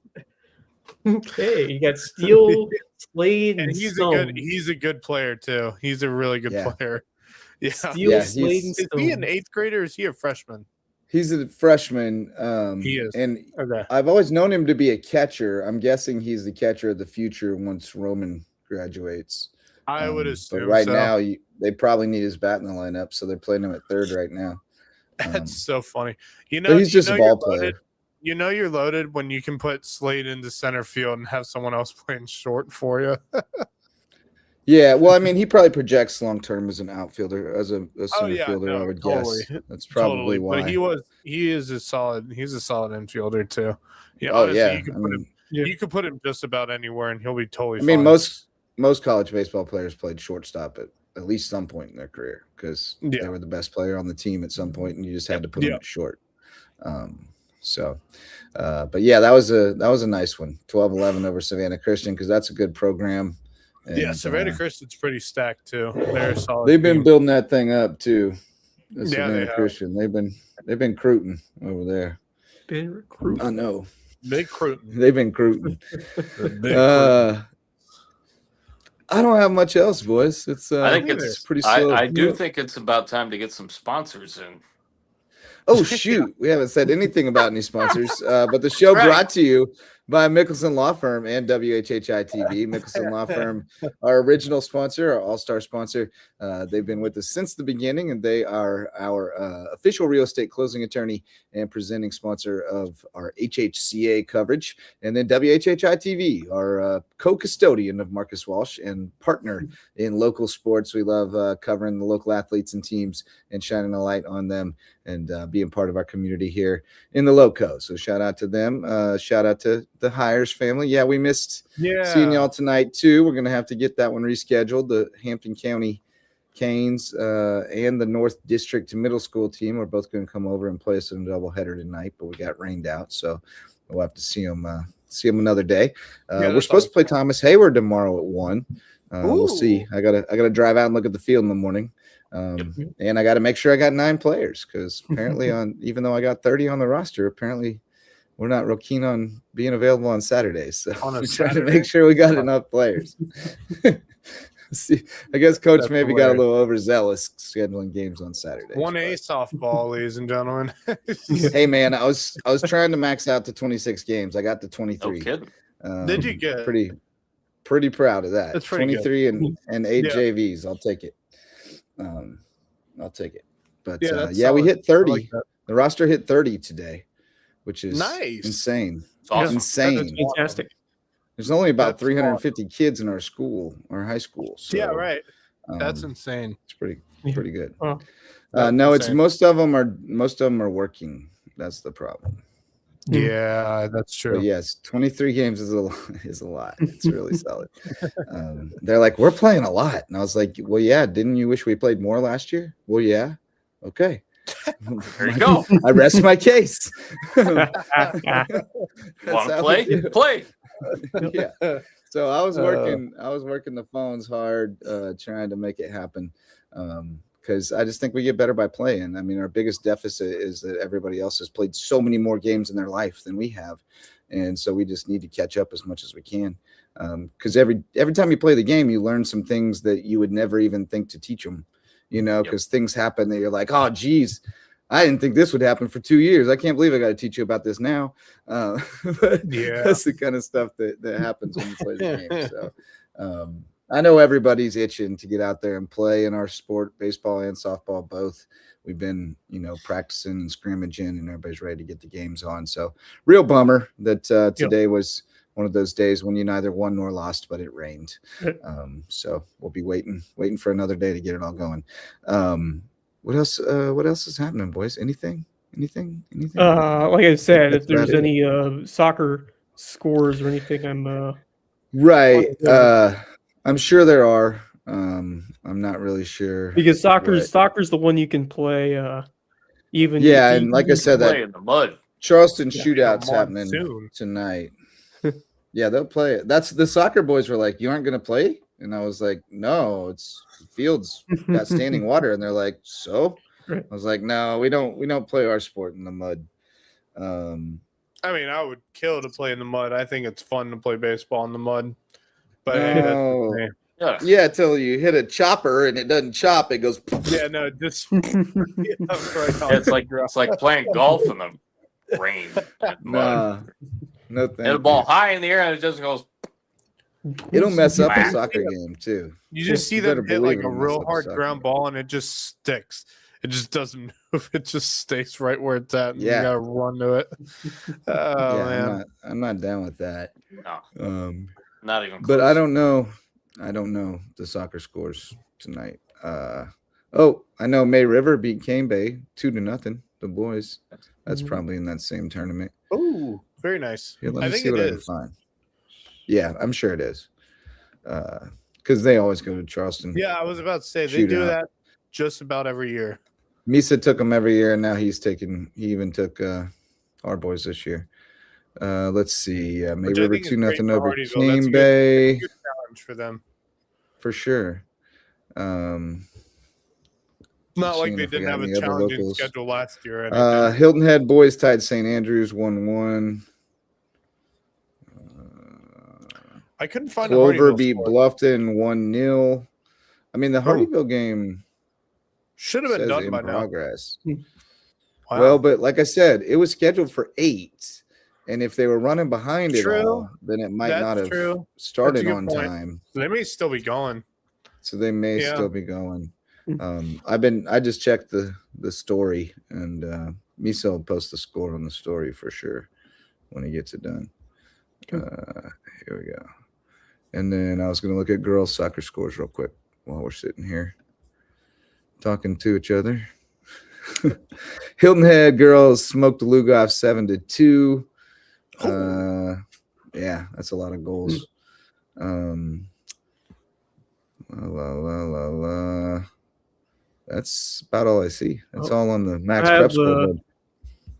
Okay, you got Steele, Slade, And and he's a good player too. He's a really good Yeah. player. Yeah. Steele, Yeah, Slade, and Is he an Stone. 8th grader or is he a freshman? He's a freshman. He is. And Okay. I've always known him to be a catcher. I'm guessing he's the catcher of the future once Roman graduates. I would But assume right so. now, they probably need his bat in the lineup, so they're playing him at third right now. That's so funny. But he's just a ball you're player. loaded. You know you're loaded when you can put Slade into center field and have someone else playing short for you. Yeah, well, I mean, he probably projects long term as an outfielder, as a center fielder. no, I would totally. guess that's probably Totally. why. But he's a solid infielder too. Yeah, Oh honestly, yeah, you can put him. Yeah. You could put him just about anywhere, and he'll be totally. I mean, fine. most college baseball players played shortstop at least some point in their career because Yeah. they were the best player on the team at some point, and you just had to put them at short. But yeah, that was a nice one. 12-11 over Savannah Christian because that's a good program. And, Savannah Christian's pretty stacked too. They're a solid. They've been team. building that thing up too. The Yeah, Savannah they have. Christian. They've been recruiting over there. Been recruited. I know. Big Cruton. They've been recruiting. Big Cruton. I don't have much else, boys. It's I think it's it's pretty slow. I do think it's about time to get some sponsors in. Oh shoot, we haven't said anything about any sponsors, but the show Right. brought to you by Mickelson Law Firm and WHHI TV. Mickelson Law Firm, our original sponsor, our all-star sponsor. They've been with us since the beginning, and they are our official real estate closing attorney and presenting sponsor of our HHCA coverage. And then WHHI TV, our co-custodian of Marcus Walsh and partner in local sports. We love covering the local athletes and teams and shining a light on them and being part of our community here in the Lowco. So shout out to them. Shout out to the Hires family. Yeah, we missed seeing y'all tonight too. We're going to have to get that one rescheduled. The Hampton County Canes and the North District Middle School team are both going to come over and play us in a doubleheader tonight, but we got rained out. So we'll have to see them another day. We're supposed to play Thomas Hayward tomorrow at 1. We'll see. I gotta drive out and look at the field in the morning. And I got to make sure I got 9 players because apparently even though I got 30 on the roster, apparently we're not real keen on being available on Saturdays. So I'm trying to make sure we got enough players. See, I guess coach maybe got a little overzealous scheduling games on Saturdays. 1A softball, ladies and gentlemen. Hey man, I was trying to max out to 26 games. I got to 23. No kidding. Did you get pretty proud of that? That's pretty 23 and 8 Yeah. JVs. I'll take it. I'll take it. But that's we solid. hit 30. I like that. The roster hit 30 today, which is Nice. insane. It's awesome. Insane. That's fantastic. There's only about That's 350 kids in our school, our high school. So, Yeah, right. That's um, insane. it's pretty good. Wow. No, it's insane. most of them are working. That's the problem. Yeah, that's true. But yes, 23 games is a lot. It's really solid. They're like, we're playing a lot. And I was like, well, yeah, didn't you wish we played more last year? Well, yeah. Okay. There you go. I rest my case. Want to play? Play. Yeah. So I was working the phones hard, trying to make it happen. Because I just think we get better by playing. I mean, our biggest deficit is that everybody else has played so many more games in their life than we have. And so we just need to catch up as much as we can. Because every time you play the game, you learn some things that you would never even think to teach them, because things happen that you're like, oh, geez, I didn't think this would happen for 2 years. I can't believe I got to teach you about this now. But Yeah. that's the kind of stuff that happens when you play the game. So I know everybody's itching to get out there and play in our sport, baseball and softball both. We've been, practicing and scrimmaging, and everybody's ready to get the games on. So real bummer that today was one of those days when you neither won nor lost, but it rained. So we'll be waiting for another day to get it all going. What else is happening, boys? Anything? Anything? Like I said, if that's about there's it. any soccer scores or anything, I'm Right. wondering. I'm sure there are. I'm not really sure. Because what- soccer's the one you can play even Yeah, if and like I you said, Play that in the mud. Charleston Yeah. shootout's The happening monsoon. tonight. Yeah, they'll play it. That's the soccer boys were like, "You aren't going to play?" And I was like, "No, it's the field's got standing water." And they're like, "So?" Right. I was like, "No, we don't play our sport in the mud." I mean, I would kill to play in the mud. I think it's fun to play baseball in the mud. But hey, that's No. just me. Yeah. Yeah, till you hit a chopper and it doesn't chop, it goes. Yeah, no, just right Yeah, it's like playing golf in the rain and mud. No, And the thank ball you. high in the air and it just goes. It'll mess up a Smack. soccer game too. You just see You them better hit believe like a it'll mess real up a hard soccer ground game. ball and it just sticks. It just doesn't move. It just stays right where it's at. And Yeah. you gotta run to it. Oh Yeah, man. I'm not down with that. No, not even close. But I don't know the soccer scores tonight. I know May River beat Cane Bay 2-0. The boys. That's probably in that same tournament. Oh, very nice. Here, let I me think see it what I can is. find. Yeah, I'm sure it is. Because they always go to Charleston. Yeah, I was about to say they do Shootout. that just about every year. Misa took them every year, and now he even took our boys this year. Let's see. May Which I River think is great 2-0 for over Hardeeville. That's a Cane good Bay. challenge for them. For sure. Not like seeing they if we didn't got have a any other challenging locals. schedule last year. Or anything. Hilton Head boys tied St. Andrews 1-1. I couldn't find a Clover Hardeeville beat score. Bluffton 1-0. I mean, the Hardeeville game Should have been says done in by now. progress. Wow. Well, but like I said, it was scheduled for 8. And if they were running behind it True. all, then it might That's not have true. started good on point. time. They may still be going. So they may Yeah. still be going. I just checked the story, and Miso will post the score on the story for sure when he gets it done. Here we go. And then I was going to look at girls' soccer scores real quick while we're sitting here talking to each other. Hilton Head girls smoked the Lugoff 7-2. Yeah, that's a lot of goals. That's about all I see. That's all on the Max I Prep have, scoreboard.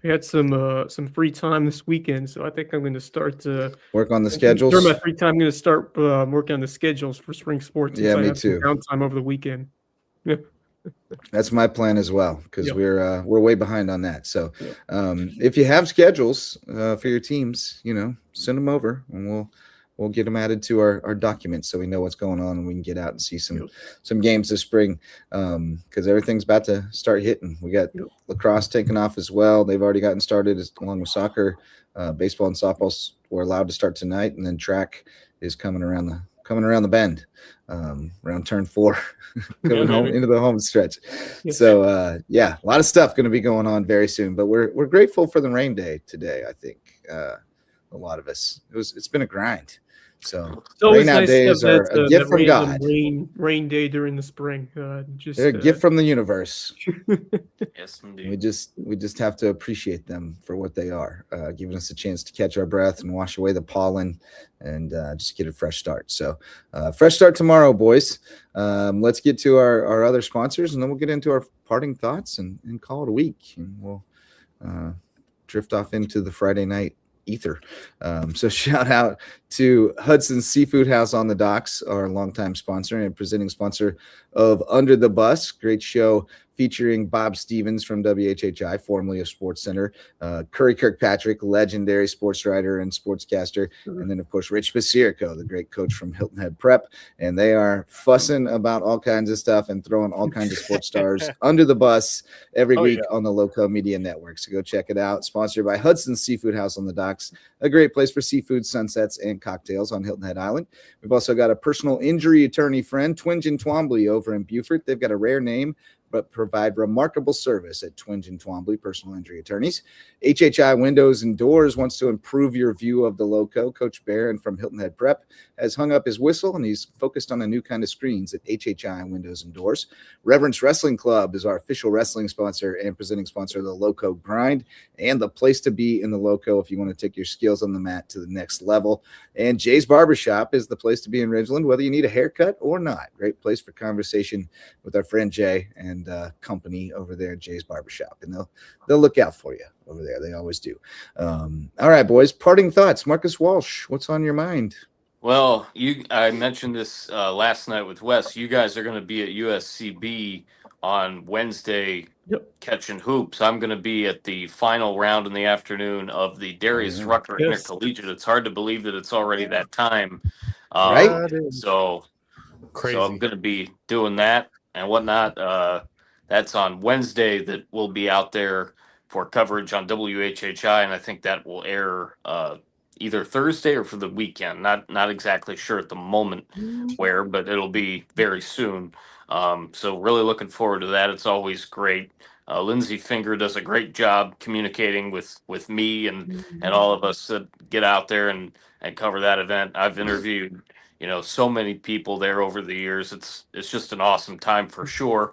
We had some free time this weekend, so I think I'm going to start Work on the during schedules. my free time. I'm going to start working on the schedules for spring sports. Yeah, since I me have some too. downtime over the weekend. Yeah. That's my plan as well, because Yep. we're way behind on that. So Yep. if you have schedules for your teams, send them over, and we'll get them added to our documents so we know what's going on and we can get out and see some games this spring, because everything's about to start hitting. We got lacrosse taking off as well. They've already gotten started along with soccer. Baseball and softball were allowed to start tonight, and then track is coming around the bend, around turn 4, coming home into the home stretch. Yes. So a lot of stuff going to be going on very soon, but we're grateful for the rain day today. I think a lot of us, it's been a grind. So It's always rain out nice to have days are a gift from random God. rain day during the spring. They're a gift from the universe. Yes, indeed. We just have to appreciate them for what they are, giving us a chance to catch our breath and wash away the pollen and just get a fresh start. So fresh start tomorrow, boys. Let's get to our other sponsors, and then we'll get into our parting thoughts and call it a week. And we'll drift off into the Friday night ether. So shout out to Hudson's Seafood House on the Docks, our longtime sponsor and presenting sponsor of Under the Bus. Great show featuring Bob Stevens from WHHI, formerly of Sports Center, Curry Kirkpatrick, legendary sports writer and sportscaster, and then, of course, Rich Basirico, the great coach from Hilton Head Prep. And they are fussing about all kinds of stuff and throwing all kinds of sports stars under the bus every week on the Lowco Media Network. So go check it out. Sponsored by Hudson's Seafood House on the Docks, a great place for seafood, sunsets, and cocktails on Hilton Head Island. We've also got a personal injury attorney friend, Twingen Twombly, over in Beaufort. They've got a rare name, provide remarkable service at Twenge and Twombly Personal Injury Attorneys. HHI Windows and Doors wants to improve your view of the Lowco. Coach Barron from Hilton Head Prep has hung up his whistle, and he's focused on a new kind of screens at HHI Windows and Doors. Reverence Wrestling Club is our official wrestling sponsor and presenting sponsor of the Lowco Grind, and the place to be in the Lowco if you want to take your skills on the mat to the next level. And Jay's Barbershop is the place to be in Ridgeland, whether you need a haircut or not. Great place for conversation with our friend Jay and company over there at Jay's Barbershop, and they'll look out for you over there. They always do. All right, boys, parting thoughts. Marcus Walsh, what's on your mind? Well, I mentioned this last night with Wes. You guys are going to be at USCB on Wednesday catching hoops. I'm going to be at the final round in the afternoon of the Darius Rucker Intercollegiate. It's hard to believe that it's already that time. Right? So Crazy. So I'm going to be doing that and whatnot. That's on Wednesday that we'll be out there for coverage on WHHI, and I think that will air either Thursday or for the weekend. Not exactly sure at the moment where, but it'll be very soon. So really looking forward to that. It's always great. Lindsay Finger does a great job communicating with me and all of us that get out there and cover that event. I've interviewed so many people there over the years. It's just an awesome time for sure.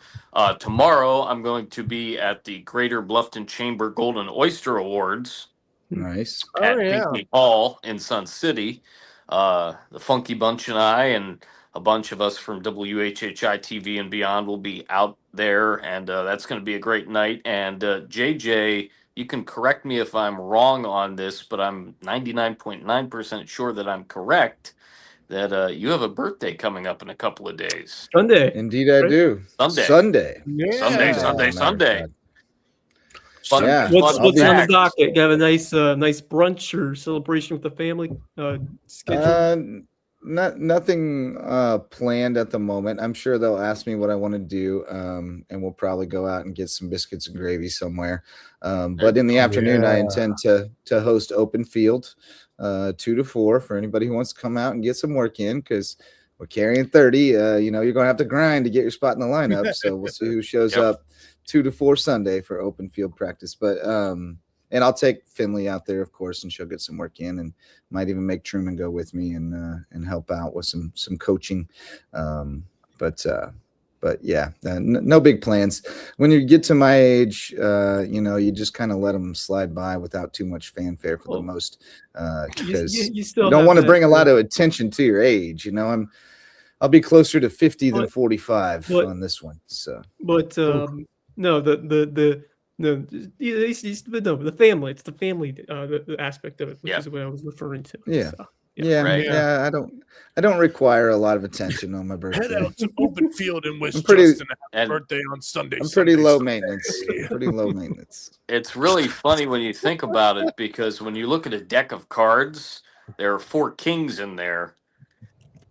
Tomorrow I'm going to be at the Greater Bluffton Chamber Golden Oyster Awards. Nice. At Pinckney Hall in Sun City. The Funky Bunch and I and a bunch of us from WHHI TV and beyond will be out there, and that's going to be a great night. And JJ, you can correct me if I'm wrong on this, but I'm 99.9% sure that I'm correct that you have a birthday coming up in a couple of days. Sunday. Indeed, I do. Sunday. Yeah. Sunday. Fun, yeah. What's on the docket? Got a nice brunch or celebration with the family schedule? Nothing planned at the moment. I'm sure they'll ask me what I want to do, and we'll probably go out and get some biscuits and gravy somewhere. But in the afternoon, I intend to host open field 2 to 4 for anybody who wants to come out and get some work in, because we're carrying 30. You're going to have to grind to get your spot in the lineup. So we'll see who shows up 2 to 4 Sunday for open field practice. But and I'll take Finley out there, of course, and she'll get some work in, and might even make Truman go with me and help out with some coaching. But yeah, no big plans. When you get to my age, you just kind of let them slide by without too much fanfare for the most, because you don't want to bring a lot of attention to your age. I'll be closer to 50 than 45 on this one. So, but no, the family. It's the family the aspect of it, which is what I was referring to. Yeah. So, yeah. I don't require a lot of attention on my birthday. Head out to open field and wish Justin a happy birthday on Sunday. I'm pretty low maintenance. Pretty low maintenance. It's really funny when you think about it, because when you look at a deck of cards, there are 4 kings in there,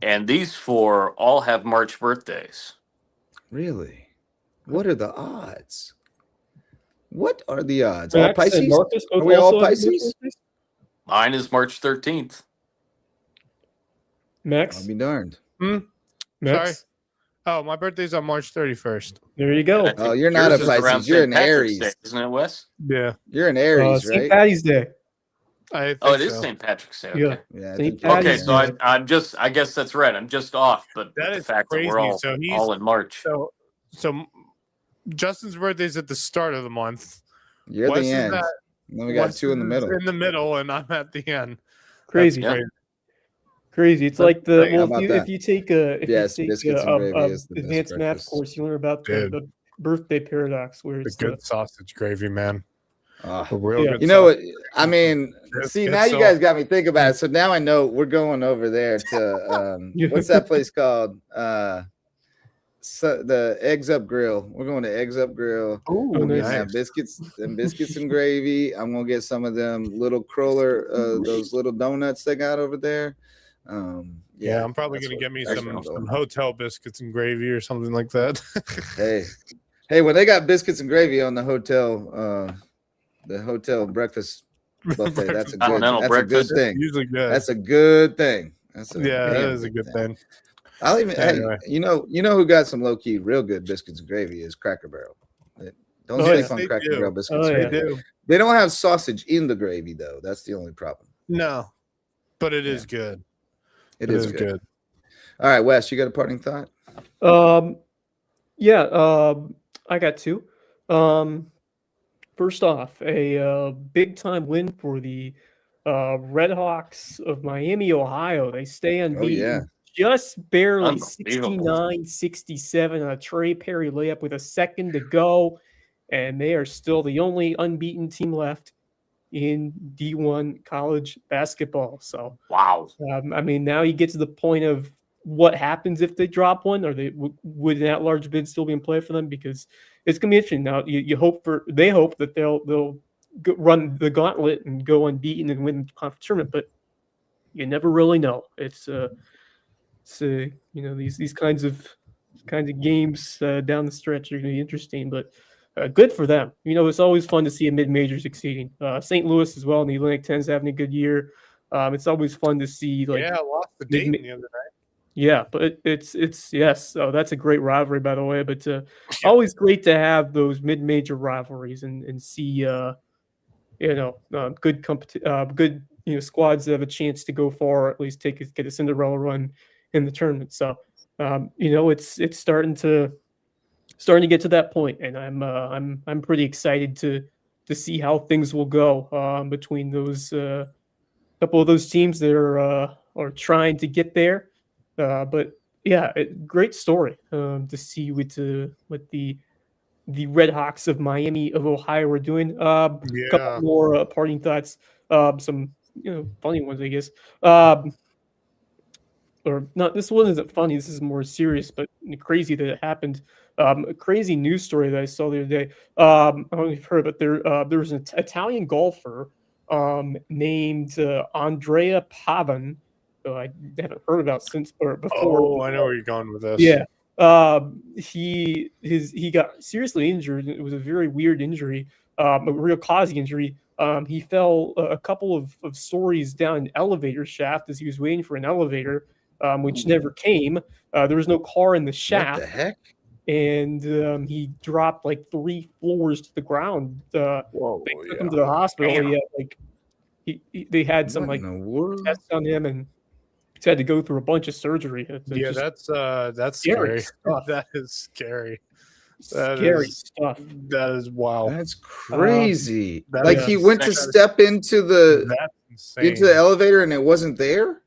and these 4 all have March birthdays. Really? What are the odds? What are the odds? All Pisces? Are we all Pisces? Mine is March 13th. Max? I'll be darned. Sorry. Oh, my birthday's on March 31st. There you go. Oh, you're not a Pisces. You're an Aries. Day, isn't it, Wes? Yeah. You're an Aries, right? St. Patty's Day. It is St. Patrick's Day. Okay. Yeah. Okay, so I guess that's right. I'm just off, but that the is fact crazy. that we're all in March. So Justin's birthday's at the start of the month. You're the end. Then we got 2 in the middle. In the middle, and I'm at the end. Crazy. Crazy. It's like if you take advanced math course, you learn about the birthday paradox, where it's the good sausage gravy, man. You know what? I mean, now you guys got me thinking about it. So now I know we're going over there to what's that place called? The Eggs Up Grill. We're going to Eggs Up Grill. Oh, nice. Have biscuits and gravy. I'm gonna get some of them little cruller, those little donuts they got over there. Yeah, I'm probably gonna get me some hotel biscuits and gravy or something like that. hey, when they got biscuits and gravy on the hotel breakfast buffet, that's a good thing. Usually good. That's a good thing. That is a good thing. I'll even Anyway. hey, you know who got some low key real good biscuits and gravy is Cracker Barrel. Don't sleep Yes, on they Cracker do. Barrel biscuits. Oh, and yeah. They gravy. do. They don't have sausage in the gravy though. That's the only problem. No, but it is good. It is good. good. All right, Wes, you got a parting thought? Yeah, I got two. First off, a big time win for the Red Hawks of Miami, Ohio. They stay unbeaten, just barely Unbelievable. 69-67 on a Trey Perry layup with a second to go, and they are still the only unbeaten team left in D1 college basketball. So, Wow. I mean, now you get to the point of what happens if they drop one, or would an at-large bid still be in play for them? Because it's gonna be interesting. Now, they hope that they'll run the gauntlet and go unbeaten and win the conference tournament, but you never really know. It's these kinds of games down the stretch are gonna be interesting, but. Good for them. It's always fun to see a mid-major succeeding. St. Louis as well, and the Atlantic 10's having a good year. It's always fun to see I lost the Dayton the other night. Yeah, but it's yes. Oh, that's a great rivalry, by the way. But always great to have those mid-major rivalries and see good good squads that have a chance to go far, or at least get a Cinderella run in the tournament. So it's starting to get to that point, and I'm pretty excited to see how things will go between those couple of those teams that are trying to get there. But yeah, great story to see what the Red Hawks of Miami of Ohio are doing. Couple more parting thoughts. Some funny ones, I guess. Or not, this one isn't funny. This is more serious, but crazy that it happened. A crazy news story that I saw the other day. I don't know if you've heard, but there was an Italian golfer named Andrea Pavan. I haven't heard about since or before. Oh, I know where you're going with this. Yeah. He got seriously injured. It was a very weird injury, a real causing injury. He fell a couple of stories down an elevator shaft as he was waiting for an elevator, which never came. There was no car in the shaft. What the heck? And he dropped like 3 floors to the ground. Whoa, they took him to the hospital. Damn. They had some What in the world? tests on him, and he's had to go through a bunch of surgery. Yeah, that's scary scary. stuff. That is scary. Scary stuff. That is wow. That's crazy. that Like is he went to insane. step into the That's insane. elevator and it wasn't there.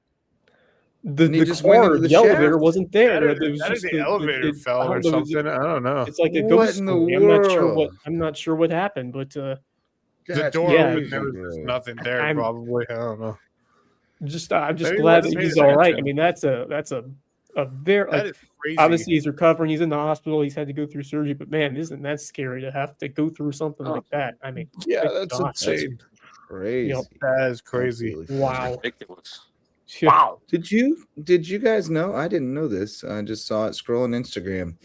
The just went car, into the the elevator shaft? wasn't there. That It was is just the elevator fell or something. I don't know. It's like a What ghost in the story. world? I'm not sure what happened, but The That's door yeah, opened. There was crazy, just bro. nothing there. I'm- Probably. I don't know. I'm just glad let's that pay he's all right. I attention. mean, that's a very That is crazy. obviously he's recovering. He's in the hospital. He's had to go through surgery, but man, isn't that scary to have to go through something like that? I mean, yeah, good that's God. insane. Crazy. That is crazy. Absolutely. Wow. Ridiculous. Yeah. Wow. Did you guys know? I didn't know this. I just saw it scrolling Instagram.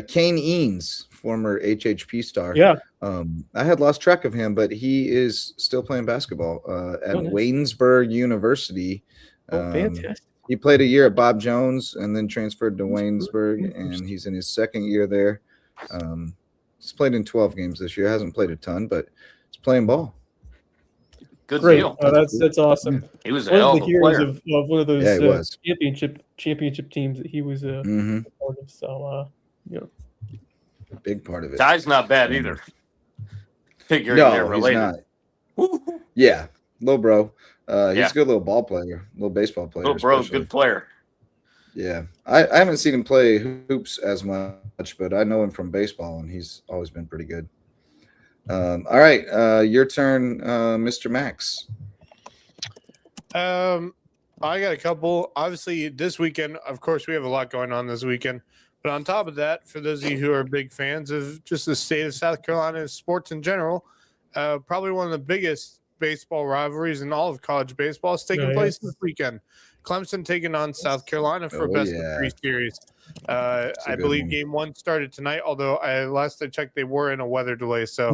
Kane Eanes, former HHP star. Yeah. I had lost track of him, but he is still playing basketball at Oh, nice. Waynesburg University. Fantastic. He played a year at Bob Jones and then transferred to Waynesburg, and he's in his second year there. He's played in 12 games this year. Hasn't played a ton, but he's playing ball. Good Great. deal. That's awesome. He was a One hell of of the a heroes player. of one of those Yeah, he was. championship teams that he was a Mhm. part of. So Big part of it. Ty's not bad either. Figuring No, they're he's related. not. Woo-hoo. Yeah, little bro. He's Yeah. a good little ball player, little baseball player. Little bro, especially. good player. Yeah, I haven't seen him play hoops as much, but I know him from baseball, and he's always been pretty good. All right, your turn, Mr. Max. I got a couple. Obviously, this weekend, of course, we have a lot going on this weekend. But on top of that, for those of you who are big fans of just the state of South Carolina sports in general, probably one of the biggest baseball rivalries in all of college baseball is taking place this weekend. Clemson taking on South Carolina for a best of 3 series. I good believe one. game 1 started tonight, although last I checked, they were in a weather delay. So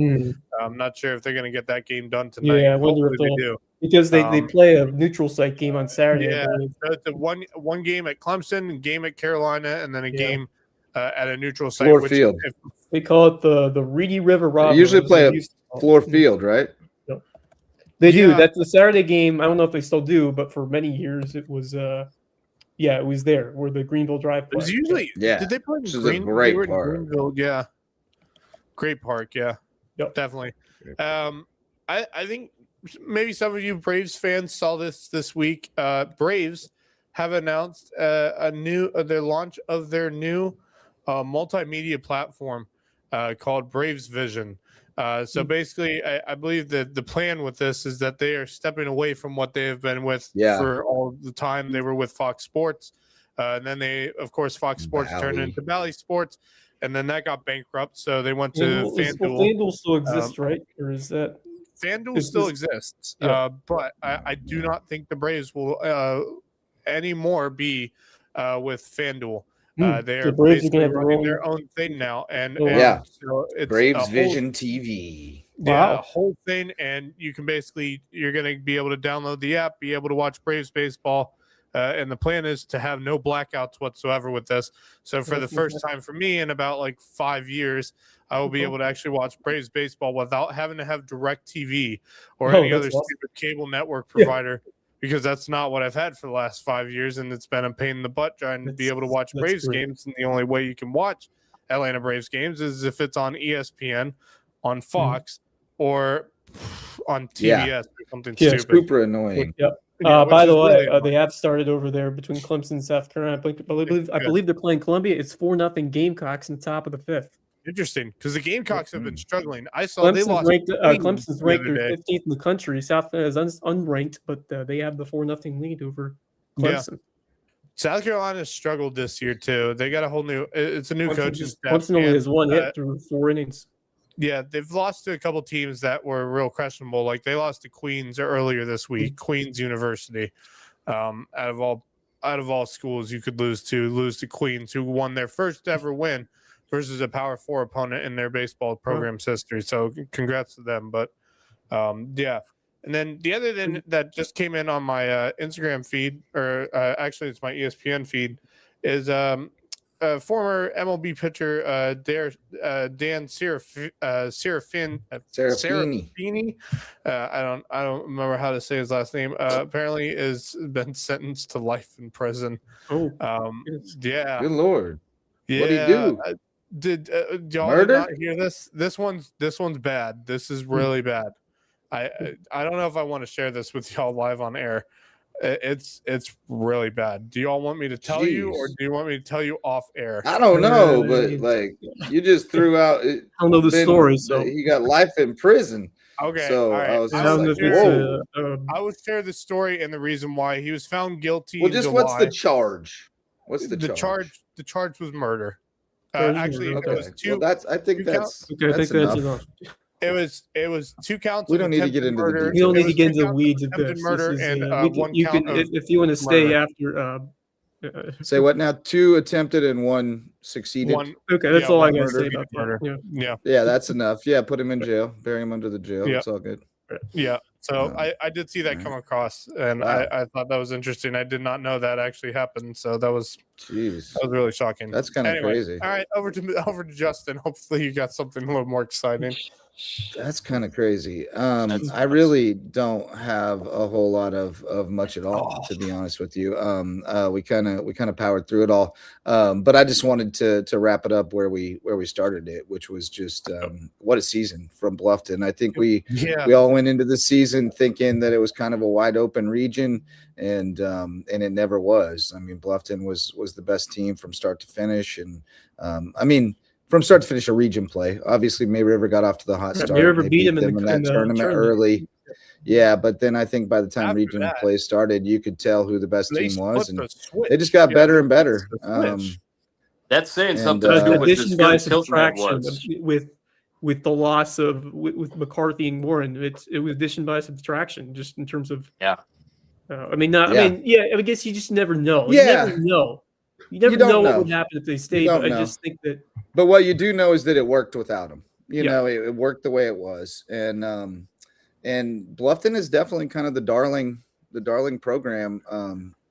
I'm not sure if they're going to get that game done tonight. yeah, I wonder Hopefully if they do. Because they play a neutral site game on Saturday. Yeah, so it's a one game at Clemson, a game at Carolina, and then a game at a neutral site. Floor field. We call it the Reedy River Robber. They usually play a floor field, right? Yep. They do. That's the Saturday game. I don't know if they still do, but for many years it was it was there where the Greenville Drive play. It was usually did they play in Greenville? Yeah. Great park, yeah. Yep. Definitely. I think maybe some of you Braves fans saw this week. Braves have announced their launch of their new multimedia platform called Braves Vision. So basically, I believe that the plan with this is that they are stepping away from what they have been with for all the time. They were with Fox Sports, and then Fox Sports turned into Bally Sports, and then that got bankrupt. So they went to FanDuel. FanDuel still exists, right? Or is that FanDuel still exists? But I do not think the Braves will anymore be with FanDuel. They are basically running their own thing now, and so it's Braves Vision TV. Yeah, a whole thing, and you're going to be able to download the app, be able to watch Braves baseball, and the plan is to have no blackouts whatsoever with this. So for the first time for me in about 5 years, I will be able to actually watch Braves baseball without having to have DirecTV or any other stupid cable network provider. Because that's not what I've had for the last 5 years, and it's been a pain in the butt trying to be able to watch Braves games. And the only way you can watch Atlanta Braves games is if it's on ESPN, on Fox, or on TBS or something stupid. Super annoying. By the way, they have started over there between Clemson and South Carolina. I believe they're playing Columbia. It's 4-0 Gamecocks in the top of the fifth. Interesting, because the Gamecocks have been struggling. I saw they lost. Clemson's ranked 15th in the country. South Carolina is unranked, but they have the 4-0 lead over Clemson. Yeah. South Carolina struggled this year too. They got a whole new. It's a new coaching staff. Clemson only has one hit through 4 innings. Yeah, they've lost to a couple teams that were real questionable. Like they lost to Queens earlier this week. Queens University, out of all schools you could lose to Queens, who won their first ever win versus a Power 4 opponent in their baseball program's history. So congrats to them. But and then the other thing that just came in on my Instagram feed, or actually it's my ESPN feed, is former MLB pitcher Dan Serafini. I don't remember how to say his last name. Apparently is been sentenced to life in prison. Oh, good Lord. Yeah. What did he do? Did y'all not hear this? This one's bad. This is really bad. I don't know if I want to share this with y'all live on air. It's really bad. Do y'all want me to tell you, or do you want me to tell you off air? I don't know, but you just threw out. I don't know the story. So he got life in prison. Okay, so all right. I was I will share the story and the reason why he was found guilty. Well, just what's the charge? What's the charge? The charge was murder. Actually, it was two. Well, I think that's enough. It was 2 counts. We don't need to get into murder. We don't need to get into the weeds of this. Murder and one count. If you want to stay after. Say what now? 2 attempted and 1 succeeded. Okay, that's all I got to say about murder. Yeah, that's enough. Yeah, put him in jail. Bury him under the jail. It's all good. Yeah. So I did see that come across, and I thought that was interesting. I did not know that actually happened. So that was really shocking. That's kind of crazy. All right, over to Justin. Hopefully you got something a little more exciting. That's kind of crazy. I really don't have a whole lot of much at all, to be honest with you. We kind of powered through it all. But I just wanted to wrap it up where we started it, which was just what a season from Bluffton. I think we all went into the season thinking that it was kind of a wide open region, and it never was. I mean, Bluffton was the best team from start to finish, and from start to finish, a region play. Obviously, May River got off to the hot start. May River beat them in that tournament early. Yeah, but then I think by the time region play started, you could tell who the best team was, and they just got better and better. That's saying something to do with addition by subtraction with the loss of with McCarthy and Warren. It was addition by subtraction, just in terms of I guess you just never know. You never know. You never know what would happen if they stayed. But I just think that. But what you do know is that it worked without him. You know, it worked the way it was, and and Bluffton is definitely kind of the darling program,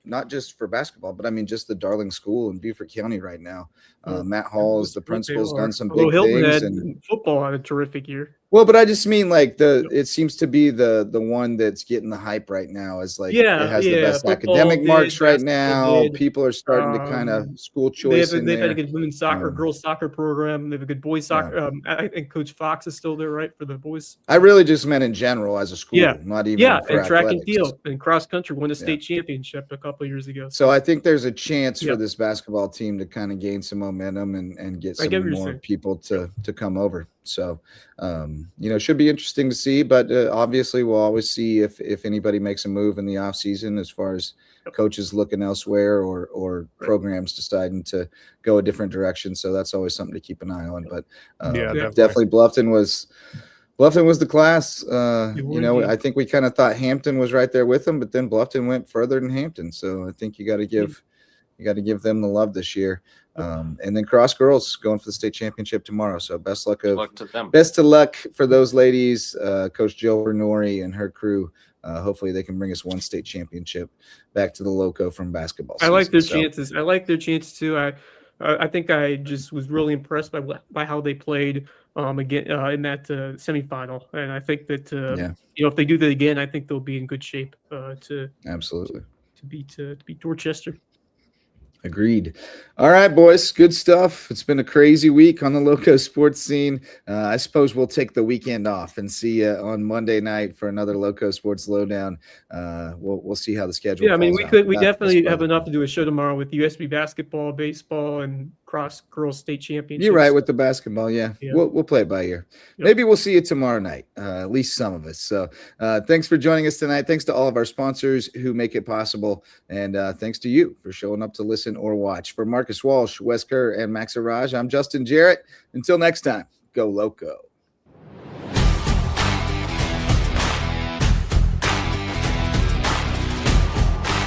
not just for basketball, but I mean just the darling school in Beaufort County right now. Matt Hall is the principal's done some big Hilton things, had and football had a terrific year. well, but I just mean like it seems to be the one that's getting the hype right now, is like it has the best football academic marks right basketball now. People are starting to kind of school choice in they've had a there. good women's soccer, girls soccer program. They have a good boys soccer. I think Coach Fox is still there, right, for the boys. I really just meant in general as a school, not even for and track athletics. and field and cross country won a state championship a couple of years ago. So I think there's a chance for this basketball team to kind of gain some momentum and get some more people to come over. So, should be interesting to see, but obviously we'll always see if anybody makes a move in the off season as far as coaches looking elsewhere or programs deciding to go a different direction. So that's always something to keep an eye on. But definitely Bluffton was the class. I think we kind of thought Hampton was right there with them, but then Bluffton went further than Hampton. So I think you got to give them the love this year. And then cross girls going for the state championship tomorrow. So best luck to them. Best of luck for those ladies, Coach Jill Bernori and her crew. Hopefully they can bring us one state championship back to the Loco from basketball season. I like their chances. I like their chances too. I think I just was really impressed by how they played again in that semifinal, and I think that if they do that again, I think they'll be in good shape to beat Dorchester. Agreed. All right, boys. Good stuff. It's been a crazy week on the Loco sports scene. I suppose we'll take the weekend off and see you on Monday night for another Loco Sports Lowdown. We'll see how the schedule. Yeah, I mean, we definitely have enough to do a show tomorrow with USB basketball, baseball, and cross girls state championships. You're right with the basketball. Yeah. We'll play it by ear. Yep. Maybe we'll see you tomorrow night. At least some of us. So thanks for joining us tonight. Thanks to all of our sponsors who make it possible, and thanks to you for showing up to listen or watch. For Marcus Walsh, Wes Kerr, and Max Araj, I'm Justin Jarrett. Until next time, go Loco.